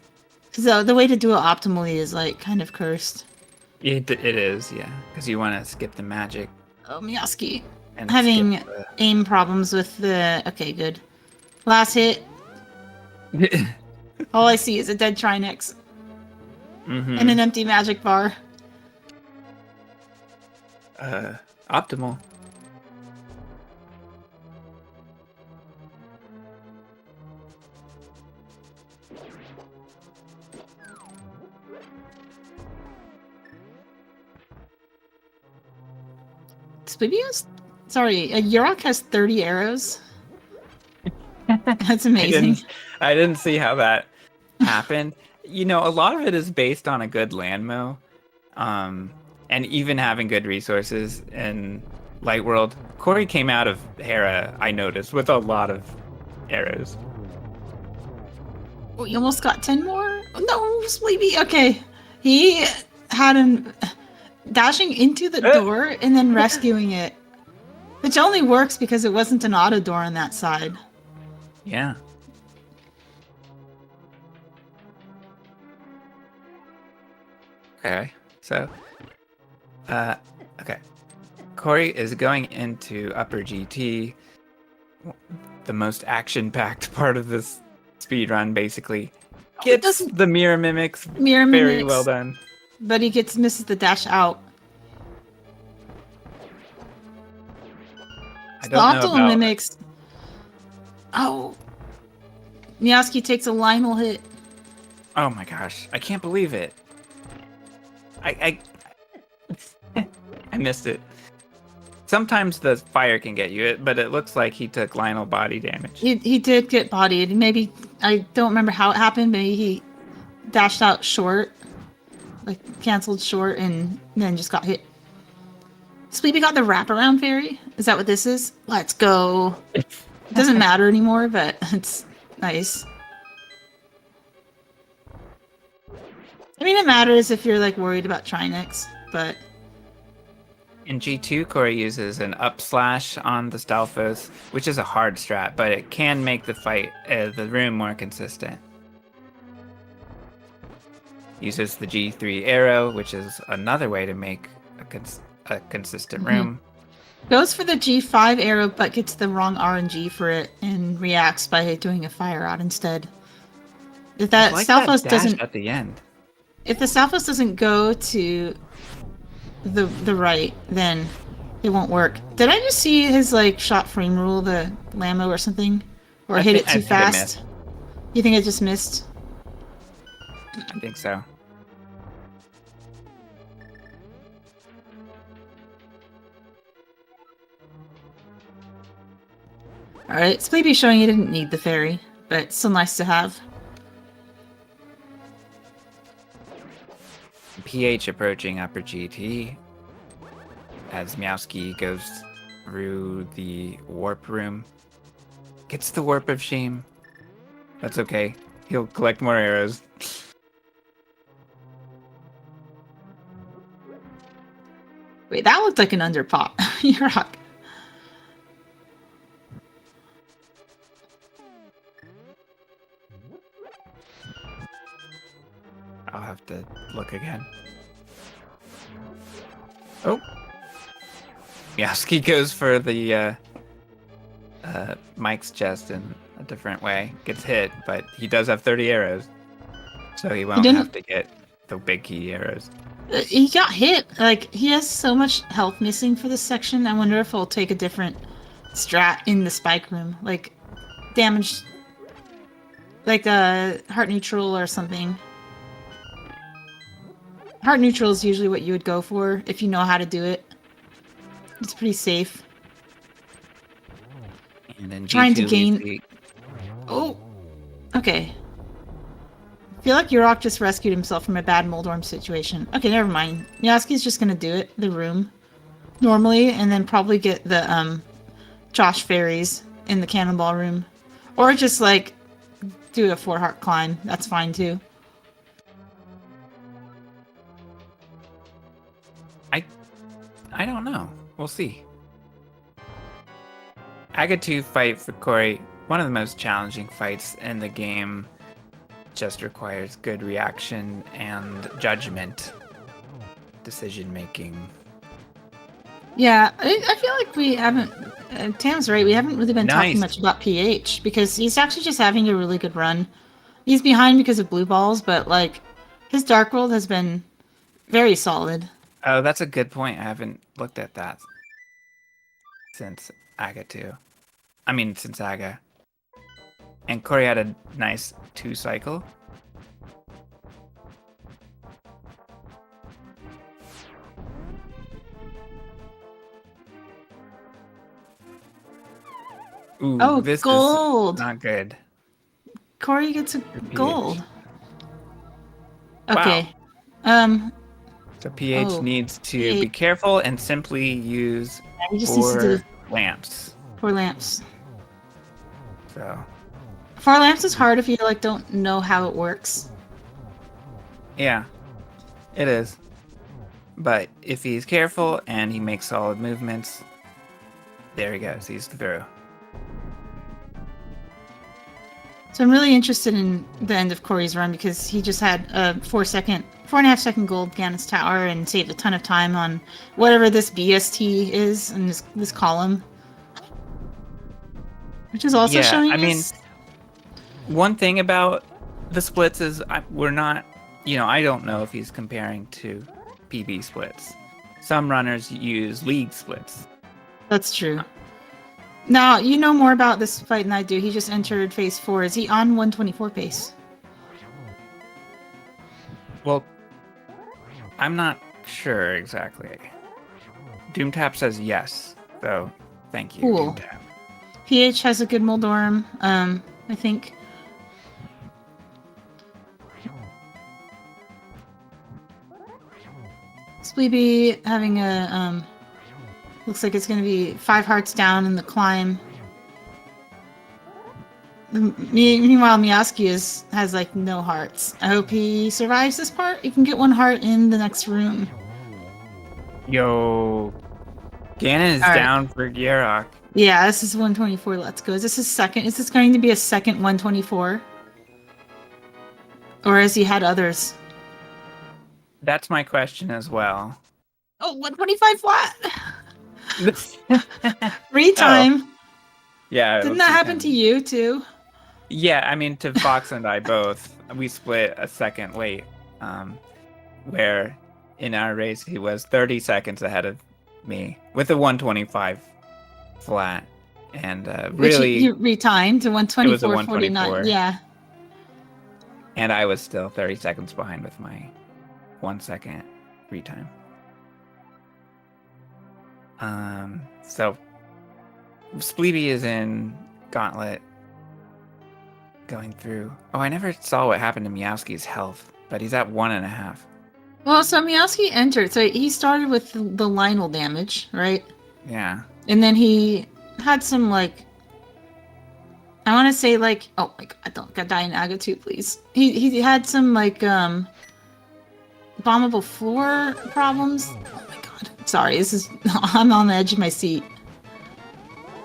Speaker 3: Because the way to do it optimally is like kind of cursed.
Speaker 2: It is, yeah. Because you want to skip the magic.
Speaker 3: Oh, Meowski. Having aim problems with the... Okay, good. Last hit. All I see is a dead Trinex. And an empty magic bar.
Speaker 2: Optimal.
Speaker 3: Spleebie has... Sorry, Yeroc has 30 arrows. That's amazing.
Speaker 2: I didn't see how that happened. You know, a lot of it is based on a good land mow. And even having good resources in Light World. Corey came out of Hera, I noticed, with a lot of arrows.
Speaker 3: Oh, you almost got 10 more? No, Spleebie. Okay. He had him dashing into the door and then rescuing it. Which only works because it wasn't an auto door on that side.
Speaker 2: Yeah. Okay, so, okay. Corey is going into upper GT, the most action-packed part of this speed run, basically. Gets the mirror mimics. Very well done.
Speaker 3: But he misses the dash out.
Speaker 2: I don't know about...
Speaker 3: mimics. Oh. Meowski takes a Lionel hit.
Speaker 2: Oh my gosh, I can't believe it. I missed it. Sometimes the fire can get you, but it looks like he took Lionel body damage.
Speaker 3: He did get bodied. Maybe, I don't remember how it happened. Maybe he dashed out short, like canceled short, and then just got hit. Spleebie got the wraparound fairy. Is that what this is? Let's go. It doesn't matter anymore, but it's nice. I mean, it matters if you're like worried about Trinex, but...
Speaker 2: In G2, Corey uses an up slash on the Stalfos, which is a hard strat, but it can make the fight, the room more consistent. Uses the G3 arrow, which is another way to make a consistent room.
Speaker 3: Goes for the G5 arrow, but gets the wrong RNG for it and reacts by doing a fire out instead. If that Stalfos doesn't
Speaker 2: at the end.
Speaker 3: If the Stalfos doesn't go to the right, then it won't work. Did I just see his like shot frame rule, the Lamo or something? Or hit it too fast? You think it just missed?
Speaker 2: I think so.
Speaker 3: Alright, Spleebie showing he didn't need the fairy, but it's still nice to have.
Speaker 2: PH approaching upper GT as Meowski goes through the warp room. Gets the warp of shame. That's okay. He'll collect more arrows.
Speaker 3: Wait, that looked like an underpop. Yeroc.
Speaker 2: I'll have to look again. Oh. Meowski goes for the Mike's chest in a different way. Gets hit, but he does have 30 arrows. So he won't have to get the big key arrows.
Speaker 3: He got hit. Like, he has so much health missing for this section. I wonder if he'll take a different strat in the spike room. Like, damage... Like, heart neutral or something. Heart neutral is usually what you would go for if you know how to do it. It's pretty safe.
Speaker 2: And then
Speaker 3: trying to gain... Oh! Okay. I feel like Yeroc just rescued himself from a bad Moldorm situation. Okay, never mind. Meowski's just gonna do it, the room, normally, and then probably get the, Josh fairies in the cannonball room. Or just, like, do a 4-heart climb. That's fine, too.
Speaker 2: I don't know. We'll see. Aga 2 fight for Corey, one of the most challenging fights in the game, just requires good reaction and judgment, decision making.
Speaker 3: Yeah, I feel like we haven't... Tam's right, we haven't really been talking much about PH, because he's actually just having a really good run. He's behind because of blue balls, but, like, his Dark World has been very solid.
Speaker 2: Oh, that's a good point. I haven't looked at that since Aga 2. I mean, since Aga. And Corey had a nice 2 cycle. Ooh,
Speaker 3: Oh,
Speaker 2: this
Speaker 3: gold.
Speaker 2: is not good.
Speaker 3: Corey gets a
Speaker 2: PH.
Speaker 3: gold.
Speaker 2: Wow.
Speaker 3: Okay.
Speaker 2: So PH
Speaker 3: Oh,
Speaker 2: needs to
Speaker 3: PH.
Speaker 2: be careful and simply use
Speaker 3: He just needs to do
Speaker 2: 4 lamps.
Speaker 3: 4 lamps.
Speaker 2: So
Speaker 3: 4 lamps is hard if you like don't know how it works.
Speaker 2: yeah, it is. But if he's careful and he makes solid movements, there he goes. He's through.
Speaker 3: So I'm really interested in the end of Corey's run because he just had a 4.5 second gold Ganon's Tower and saved a ton of time on whatever this BST is in this column. Which is also showing us...
Speaker 2: one thing about the splits is we're not, I don't know if he's comparing to PB splits. Some runners use league splits.
Speaker 3: That's true. Now, you know more about this fight than I do. He just entered phase 4. Is he on 124 pace?
Speaker 2: Well, I'm not sure exactly. Doomtap says yes, so thank you,
Speaker 3: Cool.
Speaker 2: Doomtap.
Speaker 3: PH has a good Moldorm, I think. Spleebie having a, looks like it's going to be 5 hearts down in the climb. Meanwhile, Meowski has like no hearts. I hope he survives this part. You can get 1 heart in the next room.
Speaker 2: Yo, Ganon is down for Yeroc.
Speaker 3: Yeah, this is 124. Let's go. Is this his second? Is this going to be a second 124? Or has he had others?
Speaker 2: That's my question as well.
Speaker 3: Oh, 125 flat! Free time!
Speaker 2: Oh. Yeah.
Speaker 3: Didn't that happen to you, too?
Speaker 2: Yeah, I mean, to Fox and I both. We split a second late, where in our race he was 30 seconds ahead of me with a 125 flat. And really...
Speaker 3: Which you retimed to 124.49.
Speaker 2: It was a 124.
Speaker 3: Yeah.
Speaker 2: And I was still 30 seconds behind with my 1 second retime. So Spleebie is in Gauntlet going through. Oh, I never saw what happened to Meowski's health, but he's at 1.5.
Speaker 3: Well, so Meowski entered. So he started with the Lionel damage, right?
Speaker 2: Yeah.
Speaker 3: And then he had some, like... I want to say, like... Oh, my God, don't die in Agatu, please. He had some, like, bombable floor problems. Oh, my God. Sorry, I'm on the edge of my seat.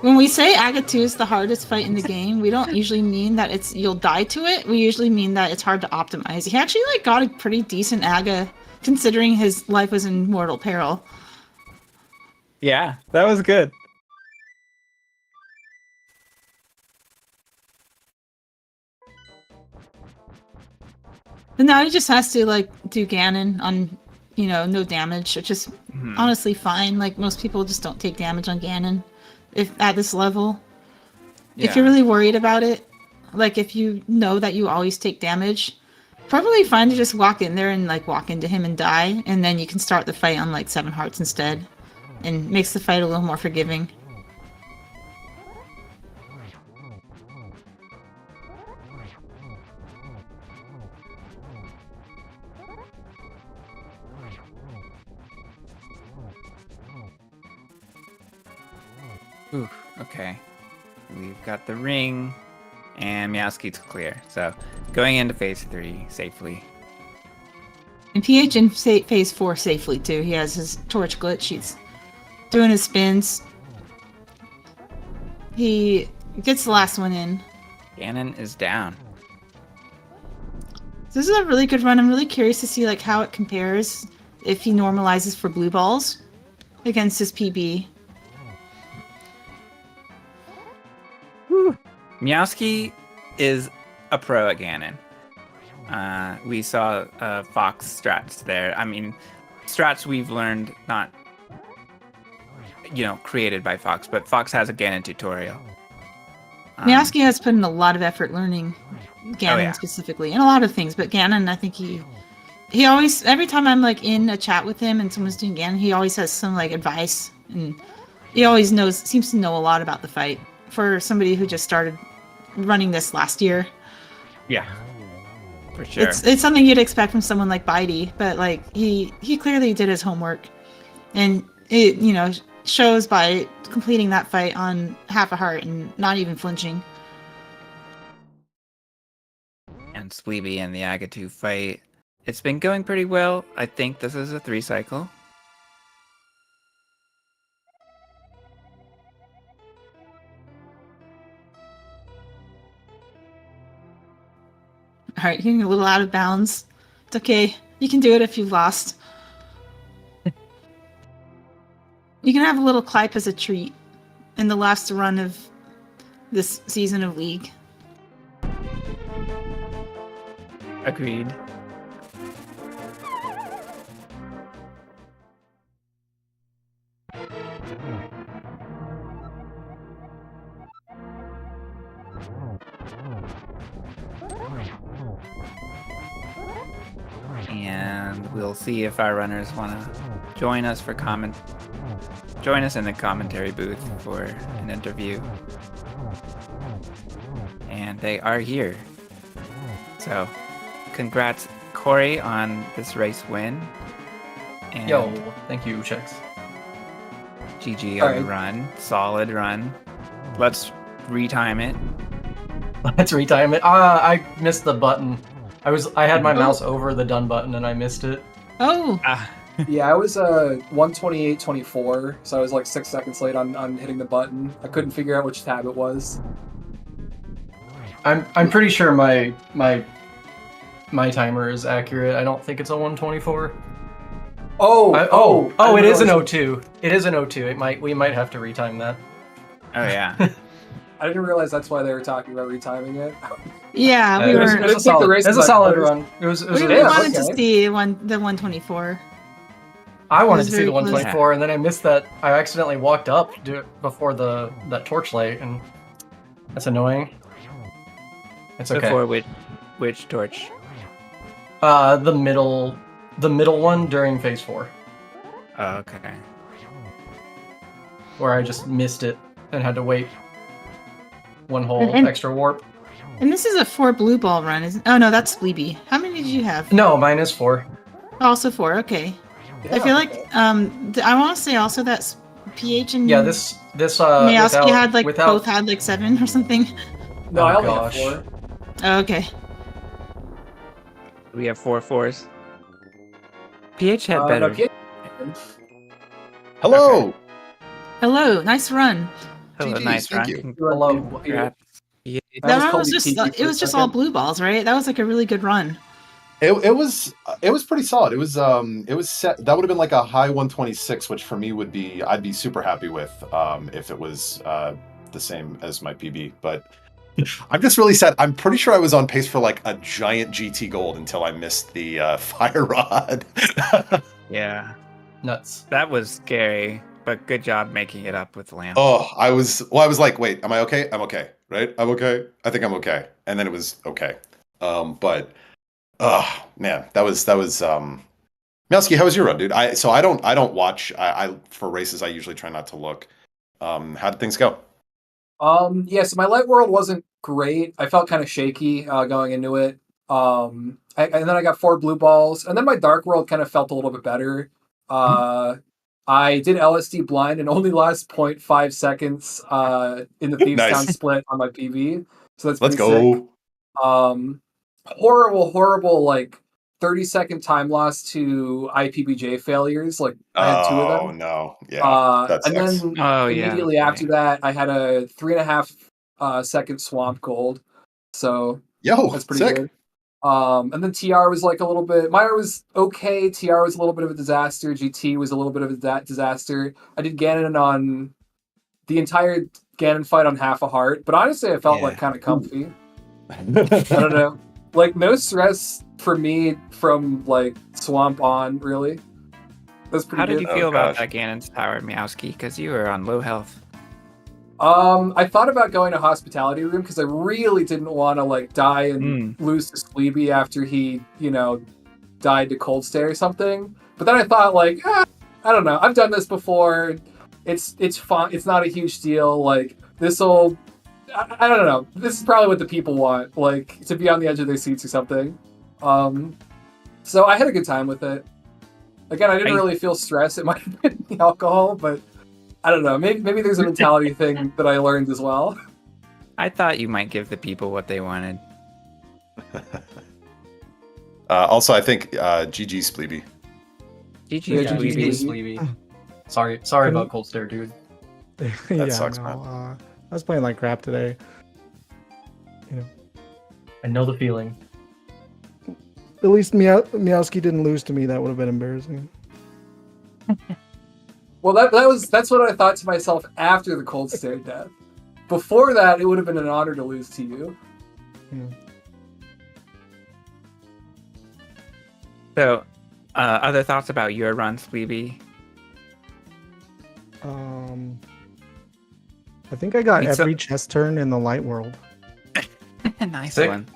Speaker 3: When we say Agatu is the hardest fight in the game, we don't usually mean that you'll die to it. We usually mean that it's hard to optimize. He actually like got a pretty decent Aga, considering his life was in mortal peril.
Speaker 2: Yeah, that was good.
Speaker 3: But now he just has to like do Ganon on, no damage, which is honestly fine. Like most people just don't take damage on Ganon. If at this level, if you're really worried about it, like if you know that you always take damage, probably fine to just walk in there and like walk into him and die, and then you can start the fight on like 7 hearts instead, and makes the fight a little more forgiving.
Speaker 2: Ooh, okay. We've got the ring, and Meowski's clear. So, going into phase 3 safely.
Speaker 3: And PH in phase 4 safely, too. He has his torch glitch. He's doing his spins. He gets the last one in.
Speaker 2: Ganon is down.
Speaker 3: This is a really good run. I'm really curious to see like how it compares if he normalizes for blue balls against his PB.
Speaker 2: Meowski is a pro at Ganon. We saw Fox strats there. I mean, strats we've learned, not, created by Fox, but Fox has a Ganon tutorial.
Speaker 3: Meowski has put in a lot of effort learning Ganon specifically, and a lot of things, but Ganon, I think he always, every time I'm like in a chat with him and someone's doing Ganon, he always has some like advice, and he always seems to know a lot about the fight. for somebody who just started running this last year.
Speaker 2: Yeah, for sure.
Speaker 3: It's something you'd expect from someone like Bitey, but like he clearly did his homework, and it shows by completing that fight on half a heart and not even flinching.
Speaker 2: And Spleebie and the Agatu fight. It's been going pretty well. I think this is a 3 cycle.
Speaker 3: All right, getting a little out of bounds. It's okay. You can do it if you've lost. You can have a little Clipe as a treat in the last run of this season of League.
Speaker 2: Agreed. And we'll see if our runners want to join us for join us in the commentary booth for an interview. And they are here. So, congrats, Corey, on this race win. And
Speaker 4: Yo, thank you, Chex.
Speaker 2: GG on the run. Solid run. Let's retime it.
Speaker 4: Let's retime it. I missed the button. I had my mouse over the done button and I missed it.
Speaker 3: Oh.
Speaker 5: Yeah, I was 128.24, so I was like 6 seconds late on hitting the button. I couldn't figure out which tab it was.
Speaker 4: I'm pretty sure my timer is accurate. I don't think it's a 124.
Speaker 5: Oh,
Speaker 4: it is an 02. It is an 02. We might have to retime that.
Speaker 2: Oh, yeah.
Speaker 5: I didn't realize that's why they were talking about retiming it.
Speaker 3: Yeah, we
Speaker 4: It was
Speaker 3: were.
Speaker 4: a solid run. It was
Speaker 3: We
Speaker 4: a
Speaker 3: wanted to see the 124.
Speaker 4: I wanted
Speaker 3: was
Speaker 4: to see the
Speaker 3: very close.
Speaker 4: 124, and then I missed that. I accidentally walked up before that torchlight, and that's annoying. It's okay.
Speaker 2: Before which torch?
Speaker 4: The middle one during phase 4,
Speaker 2: Oh, okay.
Speaker 4: where I just missed it and had to wait one whole
Speaker 3: And-
Speaker 4: extra warp.
Speaker 3: And this is a 4 blue ball run, isn't? Oh no, that's Spleebie. How many did you have?
Speaker 4: No, mine is 4.
Speaker 3: Also 4. Okay. I feel like I want to say also that PH and
Speaker 4: Yeah, this
Speaker 3: Meowski had like
Speaker 4: without,
Speaker 3: both had like 7 or something.
Speaker 5: No,
Speaker 4: Oh,
Speaker 5: I only
Speaker 4: gosh.
Speaker 5: have 4.
Speaker 3: Oh, okay.
Speaker 2: We have 4 4s. PH had
Speaker 5: No,
Speaker 2: better.
Speaker 6: Hello.
Speaker 2: Okay.
Speaker 3: Hello, nice run.
Speaker 2: Hello,
Speaker 6: GGs,
Speaker 2: nice
Speaker 6: thank
Speaker 2: run.
Speaker 6: you.
Speaker 4: Hello.
Speaker 2: Congrats. Yeah.
Speaker 3: That run
Speaker 5: called
Speaker 3: was
Speaker 5: me
Speaker 3: just
Speaker 5: TP for
Speaker 3: it
Speaker 5: a
Speaker 3: was just all
Speaker 5: second.
Speaker 3: blue balls, right? That was like a really good run.
Speaker 6: It was pretty solid. It was set. That would have been like a high 126, which for me I'd be super happy with if it was the same as my PB. But I'm just really sad. I'm pretty sure I was on pace for like a giant GT gold until I missed the fire rod.
Speaker 2: Yeah.
Speaker 4: Nuts.
Speaker 2: That was scary, but good job making it up with Lamp.
Speaker 6: Oh, I was like, wait, am I okay? I'm okay, right? I'm okay. I think I'm okay. And then it was okay. But oh man, that was Meowski, how was your run, dude? I don't watch. I for races I usually try not to look. How did things go?
Speaker 5: Yeah, so my light world wasn't great. I felt kind of shaky going into it. And then I got 4 blue balls, and then my dark world kind of felt a little bit better. I did LSD blind and only lost 0.5 seconds in the Thieves
Speaker 6: Nice.
Speaker 5: Town split on my PV. So that's
Speaker 6: Let's
Speaker 5: pretty sick.
Speaker 6: go.
Speaker 5: Horrible, like 30-second time loss to IPBJ failures. Like I had 2 of them.
Speaker 6: Oh no, yeah, that
Speaker 5: and
Speaker 6: sucks.
Speaker 5: then
Speaker 2: Oh, yeah,
Speaker 5: immediately
Speaker 2: that's
Speaker 5: after that, I had a 3.5 second swamp gold. So
Speaker 6: Yo,
Speaker 5: that's pretty
Speaker 6: sick.
Speaker 5: good. And then TR was like a little bit. Myra was okay. TR was a little bit of a disaster. GT was a little bit of a disaster. I did Ganon on the entire Ganon fight on half a heart, but honestly, I felt like kind of comfy. I don't know, like no stress for me from like swamp on. Really, that's pretty
Speaker 2: How
Speaker 5: good.
Speaker 2: did you feel about
Speaker 6: gosh.
Speaker 2: that Ganon's Tower, Meowski? Because you were on low health.
Speaker 5: I thought about going to hospitality room because I really didn't want to like die and lose to Spleebie after he, died to cold stay or something. But then I thought I don't know. I've done this before. It's fun. It's not a huge deal. Like
Speaker 4: this'll. I don't know. This is probably what the people want, like to be on the edge of their seats or something. So I had a good time with it. Again, I didn't really feel stress. It might have been the alcohol, but I don't know. Maybe there's a mentality thing that I learned as well.
Speaker 2: I thought you might give the people what they wanted.
Speaker 6: Also, I think GG Spleebie.
Speaker 2: GG,
Speaker 4: Yeah,
Speaker 2: Spleebie.
Speaker 4: GG. Sorry about Cold Stare, dude.
Speaker 6: That sucks, man.
Speaker 7: I was playing like crap today.
Speaker 4: I know the feeling.
Speaker 7: At least Meowski didn't lose to me. That would have been embarrassing.
Speaker 4: Well, that's what I thought to myself after the Cold Stare death. Before that, it would have been an honor to lose to you.
Speaker 7: Yeah.
Speaker 2: So, other thoughts about your run, Spleebie?
Speaker 7: I think I got
Speaker 2: It's
Speaker 7: every chest turn in the light world.
Speaker 2: Nice
Speaker 4: Sick.
Speaker 2: one.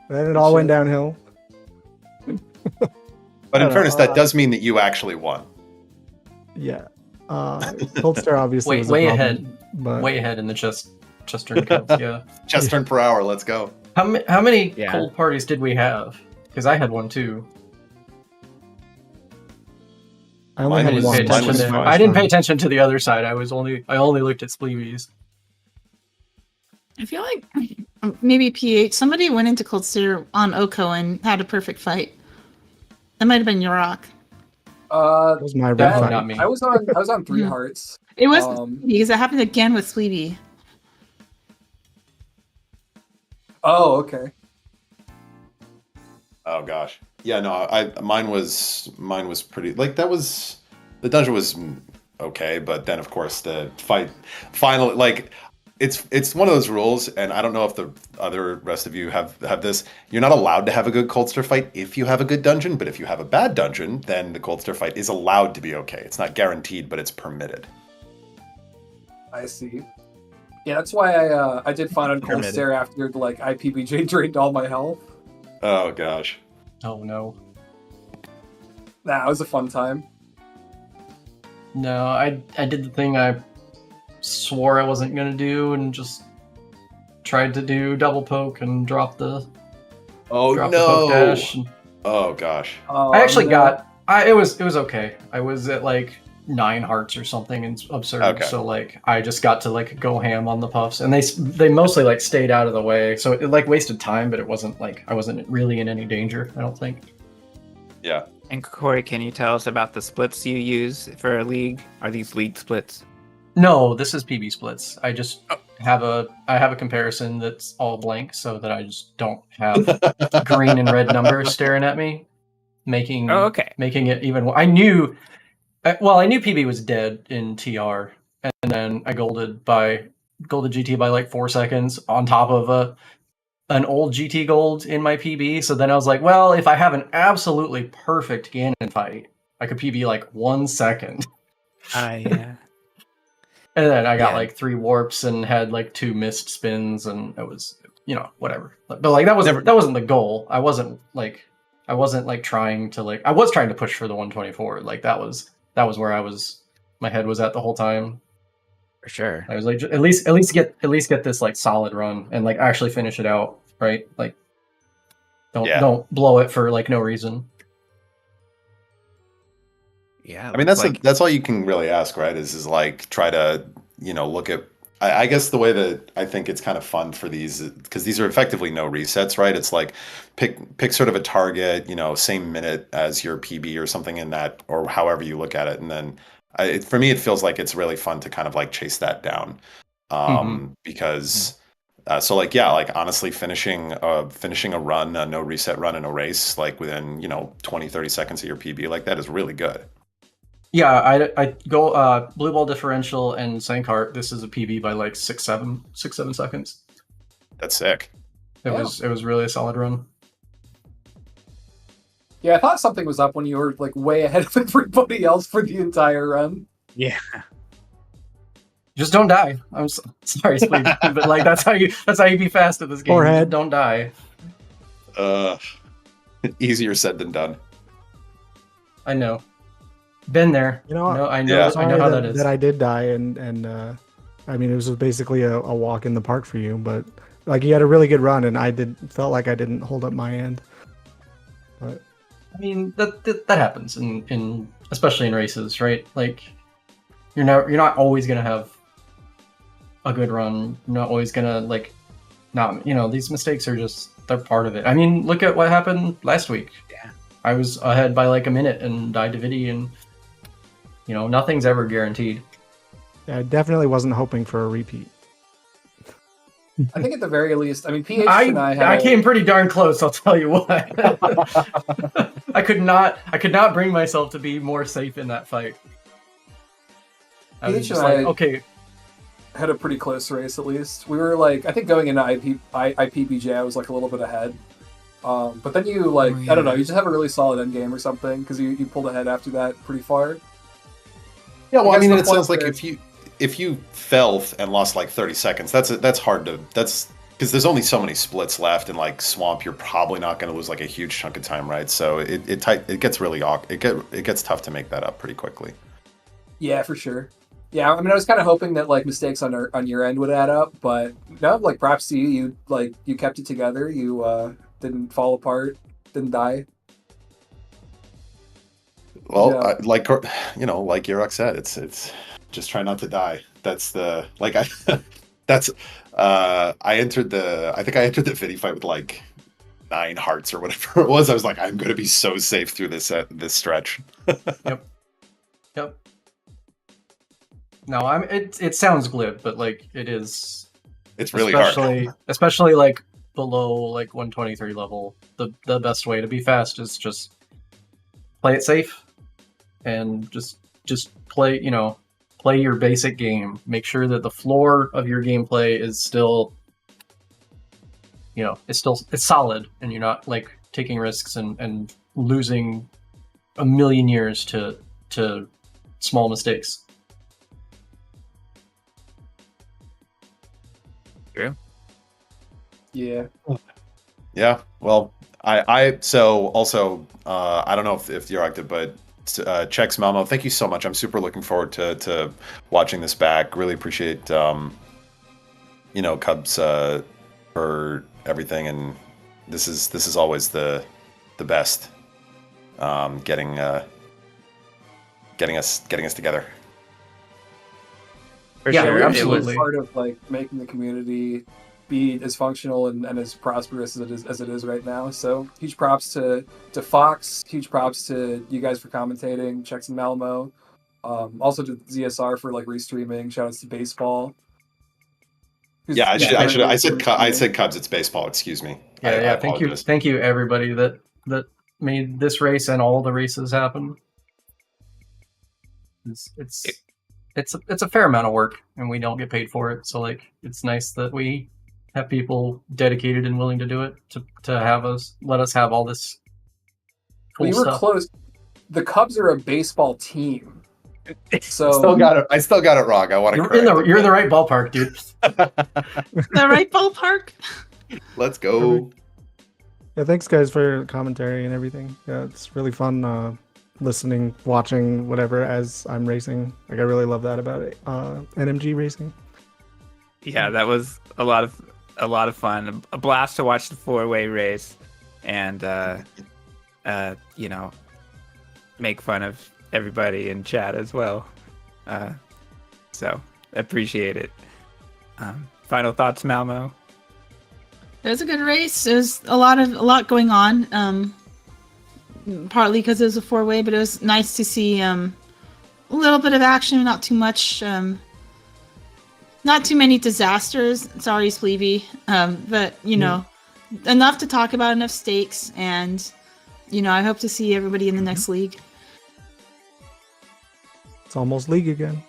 Speaker 7: Then it all went downhill.
Speaker 6: But in
Speaker 7: know,
Speaker 6: fairness, that does mean that you actually won.
Speaker 7: Yeah. Cold Star obviously was a
Speaker 4: way
Speaker 7: problem,
Speaker 4: ahead.
Speaker 7: but
Speaker 4: Way ahead in the chest turn counts, yeah.
Speaker 6: Chest turn per hour. Let's go.
Speaker 4: How many
Speaker 2: Yeah.
Speaker 4: cold parties did we have? Because I had one too.
Speaker 7: I only
Speaker 6: Mine
Speaker 7: had
Speaker 6: was-
Speaker 7: one.
Speaker 6: mine was
Speaker 7: That's
Speaker 6: fine.
Speaker 4: I didn't pay
Speaker 7: fine.
Speaker 4: attention to the other side. I only looked at Spleebies.
Speaker 3: I feel like maybe PH. Somebody went into Cold Stare on Oko and had a perfect fight. That might have been Yeroc.
Speaker 7: That was my red
Speaker 4: That-
Speaker 7: fight.
Speaker 4: not me. I was on 3
Speaker 3: Mhm.
Speaker 4: hearts.
Speaker 3: It was
Speaker 4: Um,
Speaker 3: because it happened again with Spleebie.
Speaker 4: Oh, okay.
Speaker 6: Oh gosh. Yeah, no, mine was pretty like that was the dungeon was okay, but then of course the fight finally like it's one of those rules, and I don't know if the other rest of you have this. You're not allowed to have a good Cold Stare fight if you have a good dungeon, but if you have a bad dungeon, then the Cold Stare fight is allowed to be okay. It's not guaranteed, but it's permitted.
Speaker 4: I see. Yeah, that's why I did fine on Cold
Speaker 2: Permitted.
Speaker 4: Stare after like IPBJ drained all my health.
Speaker 6: Oh gosh.
Speaker 4: Oh no. Nah, it was a fun time. No, I did the thing I swore I wasn't gonna do and just tried to do double poke and drop the
Speaker 6: Oh
Speaker 4: the poke dash. And
Speaker 6: Oh gosh.
Speaker 4: I actually got it was okay. I was at like 9 hearts or something and absurd.
Speaker 6: Okay.
Speaker 4: So like I just got to like go ham on the puffs, and they mostly like stayed out of the way. So it like wasted time, but it wasn't like I wasn't really in any danger, I don't think.
Speaker 6: Yeah.
Speaker 2: And Corey, can you tell us about the splits you use for a league? Are these league splits?
Speaker 4: No, this is PB splits. I just have a comparison that's all blank so that I just don't have green and red numbers staring at me, making
Speaker 2: Oh, okay.
Speaker 4: making it even. I knew PB was dead in TR, and then I golded GT by like 4 seconds on top of an old GT gold in my PB. So then I was like, well, if I have an absolutely perfect Ganon fight, I could PB like 1 second.
Speaker 2: Yeah.
Speaker 4: And then I got
Speaker 2: Yeah.
Speaker 4: like 3 warps and had like 2 missed spins, and it was, whatever. But like that wasn't the goal. I wasn't trying to like, I was trying to push for the 124. Like that was where my head was at the whole time.
Speaker 2: For sure.
Speaker 4: I was like, at least get this like solid run and like actually finish it out, right? Like don't blow it for like no reason.
Speaker 2: Yeah.
Speaker 6: I mean, that's all you can really ask, right? Is like try to look at. I guess the way that I think it's kind of fun for these, because these are effectively no resets, right? It's like pick sort of a target, same minute as your PB or something in that, or however you look at it, and then for me it feels like it's really fun to kind of like chase that down, because. So like honestly finishing a run, a no reset run in a race like within 20-30 seconds of your PB, like that is really good.
Speaker 4: Yeah, I go blue ball differential and Sankart. This is a PB by like 6-7 seconds.
Speaker 6: That's sick.
Speaker 4: It was really a solid run.
Speaker 8: Yeah, I thought something was up when you were like way ahead of everybody else for the entire run.
Speaker 2: Yeah.
Speaker 4: Just don't die. I'm sorry, Spleebie, but like that's how you be fast at this game.
Speaker 7: Forehead.
Speaker 4: Don't die.
Speaker 6: Easier said than done.
Speaker 4: I know. Been there.
Speaker 7: You know,
Speaker 4: No, I know.
Speaker 6: Yeah.
Speaker 4: I know how that is.
Speaker 7: That I did die, and I mean, it was basically a walk in the park for you. But like, you had a really good run, and felt like I didn't hold up my end. But
Speaker 4: I mean, that happens in especially in races, right? Like, you're not always gonna have a good run. You're not always gonna these mistakes are they're part of it. I mean, look at what happened last week.
Speaker 2: Yeah.
Speaker 4: I was ahead by like a minute and died to Vidi, and nothing's ever guaranteed.
Speaker 7: yeah, I definitely wasn't hoping for a repeat.
Speaker 5: I think at the very least, I mean, PH and
Speaker 4: I came pretty darn close. I'll tell you what. I could not bring myself to be more safe in that fight. I was
Speaker 5: PH
Speaker 4: just
Speaker 5: and
Speaker 4: like,
Speaker 5: I
Speaker 4: okay,
Speaker 5: had a pretty close race at least. We were like, I think going into IPBJ, I was like a little bit ahead. But then you I don't know, you just have a really solid end game or something because you pulled ahead after that pretty far.
Speaker 6: Yeah, well, I mean,
Speaker 5: the
Speaker 6: it sounds
Speaker 5: point
Speaker 6: like
Speaker 5: where-
Speaker 6: if you fell and lost like 30 seconds, that's hard to because there's only so many splits left, and like Swamp, you're probably not going to lose like a huge chunk of time, right? So it gets really it gets tough to make that up pretty quickly.
Speaker 5: Yeah, for sure. Yeah, I mean, I was kind of hoping that like mistakes on your end would add up, but no, like props to you. You kept it together. You didn't fall apart, didn't die.
Speaker 6: Well,
Speaker 5: Yeah.
Speaker 6: like Yeroc said, it's just try not to die. That's the I entered the Vidi fight with like 9 hearts or whatever it was. I was like, I'm going to be so safe through this stretch.
Speaker 4: Yep. No, it sounds glib, but like it is.
Speaker 6: It's really hard.
Speaker 4: Especially like below like 123 level. The best way to be fast is just play it safe and just play your basic game. Make sure that the floor of your gameplay is still it's solid, and you're not like taking risks and losing a million years to small mistakes.
Speaker 2: True.
Speaker 5: Yeah.
Speaker 6: Yeah. Well, I don't know if Yeroc did, but Chex Malmo, thank you so much. I'm super looking forward to watching this back. Really appreciate Cubs for everything, and this is always the best. Getting us together.
Speaker 2: For
Speaker 4: Yeah,
Speaker 2: sure.
Speaker 5: It
Speaker 4: absolutely.
Speaker 5: was part of like making the community be as functional and as prosperous as it is right now. So huge props to Fox, huge props to you guys for commentating, Chex and Malmo. Also to ZSR for like restreaming. Shout outs to baseball.
Speaker 6: Yeah, I said Cubs. It's baseball. Excuse me.
Speaker 4: Yeah.
Speaker 6: I apologize.
Speaker 4: Thank you everybody that made this race and all the races happen. It's a fair amount of work, and we don't get paid for it. So like, it's nice that we have people dedicated and willing to do it to let us have all this cool
Speaker 5: We were
Speaker 4: stuff.
Speaker 5: close. The Cubs are a baseball team. So
Speaker 6: I still got it wrong. I want to correct.
Speaker 4: You're in the right ballpark, dude.
Speaker 3: The right ballpark.
Speaker 6: Let's go.
Speaker 7: Yeah, thanks guys for your commentary and everything. Yeah, it's really fun listening, watching, whatever as I'm racing. Like, I really love that about it. NMG racing.
Speaker 2: Yeah, that was a lot of fun. A blast to watch the 4-way race, and make fun of everybody in chat as well. So appreciate it. Final thoughts, Malmo?
Speaker 3: It was a good race. It was a lot going on. Partly because it was a 4-way, but it was nice to see a little bit of action, not too much. Not too many disasters. Sorry, Spleebie. But enough to talk about, enough stakes, and I hope to see everybody in the next league.
Speaker 7: It's almost league again.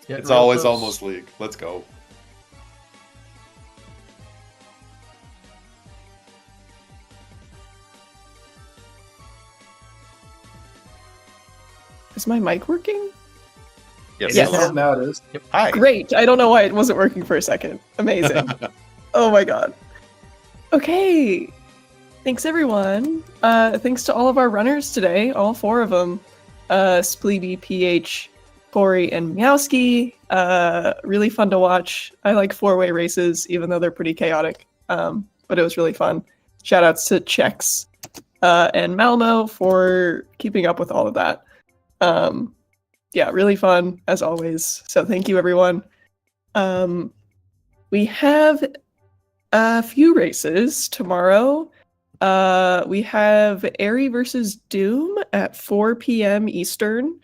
Speaker 6: It's always almost league. Let's go.
Speaker 1: Is my mic working?
Speaker 6: Yes.
Speaker 1: Yes.
Speaker 5: now it is.
Speaker 6: Hi.
Speaker 1: Great. I don't know why it wasn't working for a second. Amazing. Oh my god. Okay. Thanks, everyone. Thanks to all of our runners today, all 4 of them. Spleebie, PH, Corey, and Meowski. Really fun to watch. I like 4-way races, even though they're pretty chaotic. But it was really fun. Shoutouts to Chex and Malmo for keeping up with all of that. Yeah, really fun, as always. So thank you, everyone. We have a few races tomorrow. We have Airy versus Doom at 4 p.m. Eastern.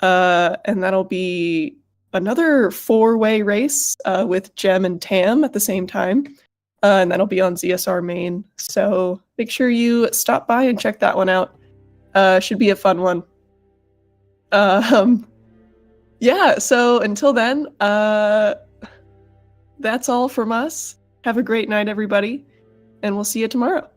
Speaker 1: And that'll be another 4-way race with Gem and Tam at the same time. And that'll be on ZSR main. So make sure you stop by and check that one out. Should be a fun one. Yeah, so until then, that's all from us. Have a great night, everybody. And we'll see you tomorrow.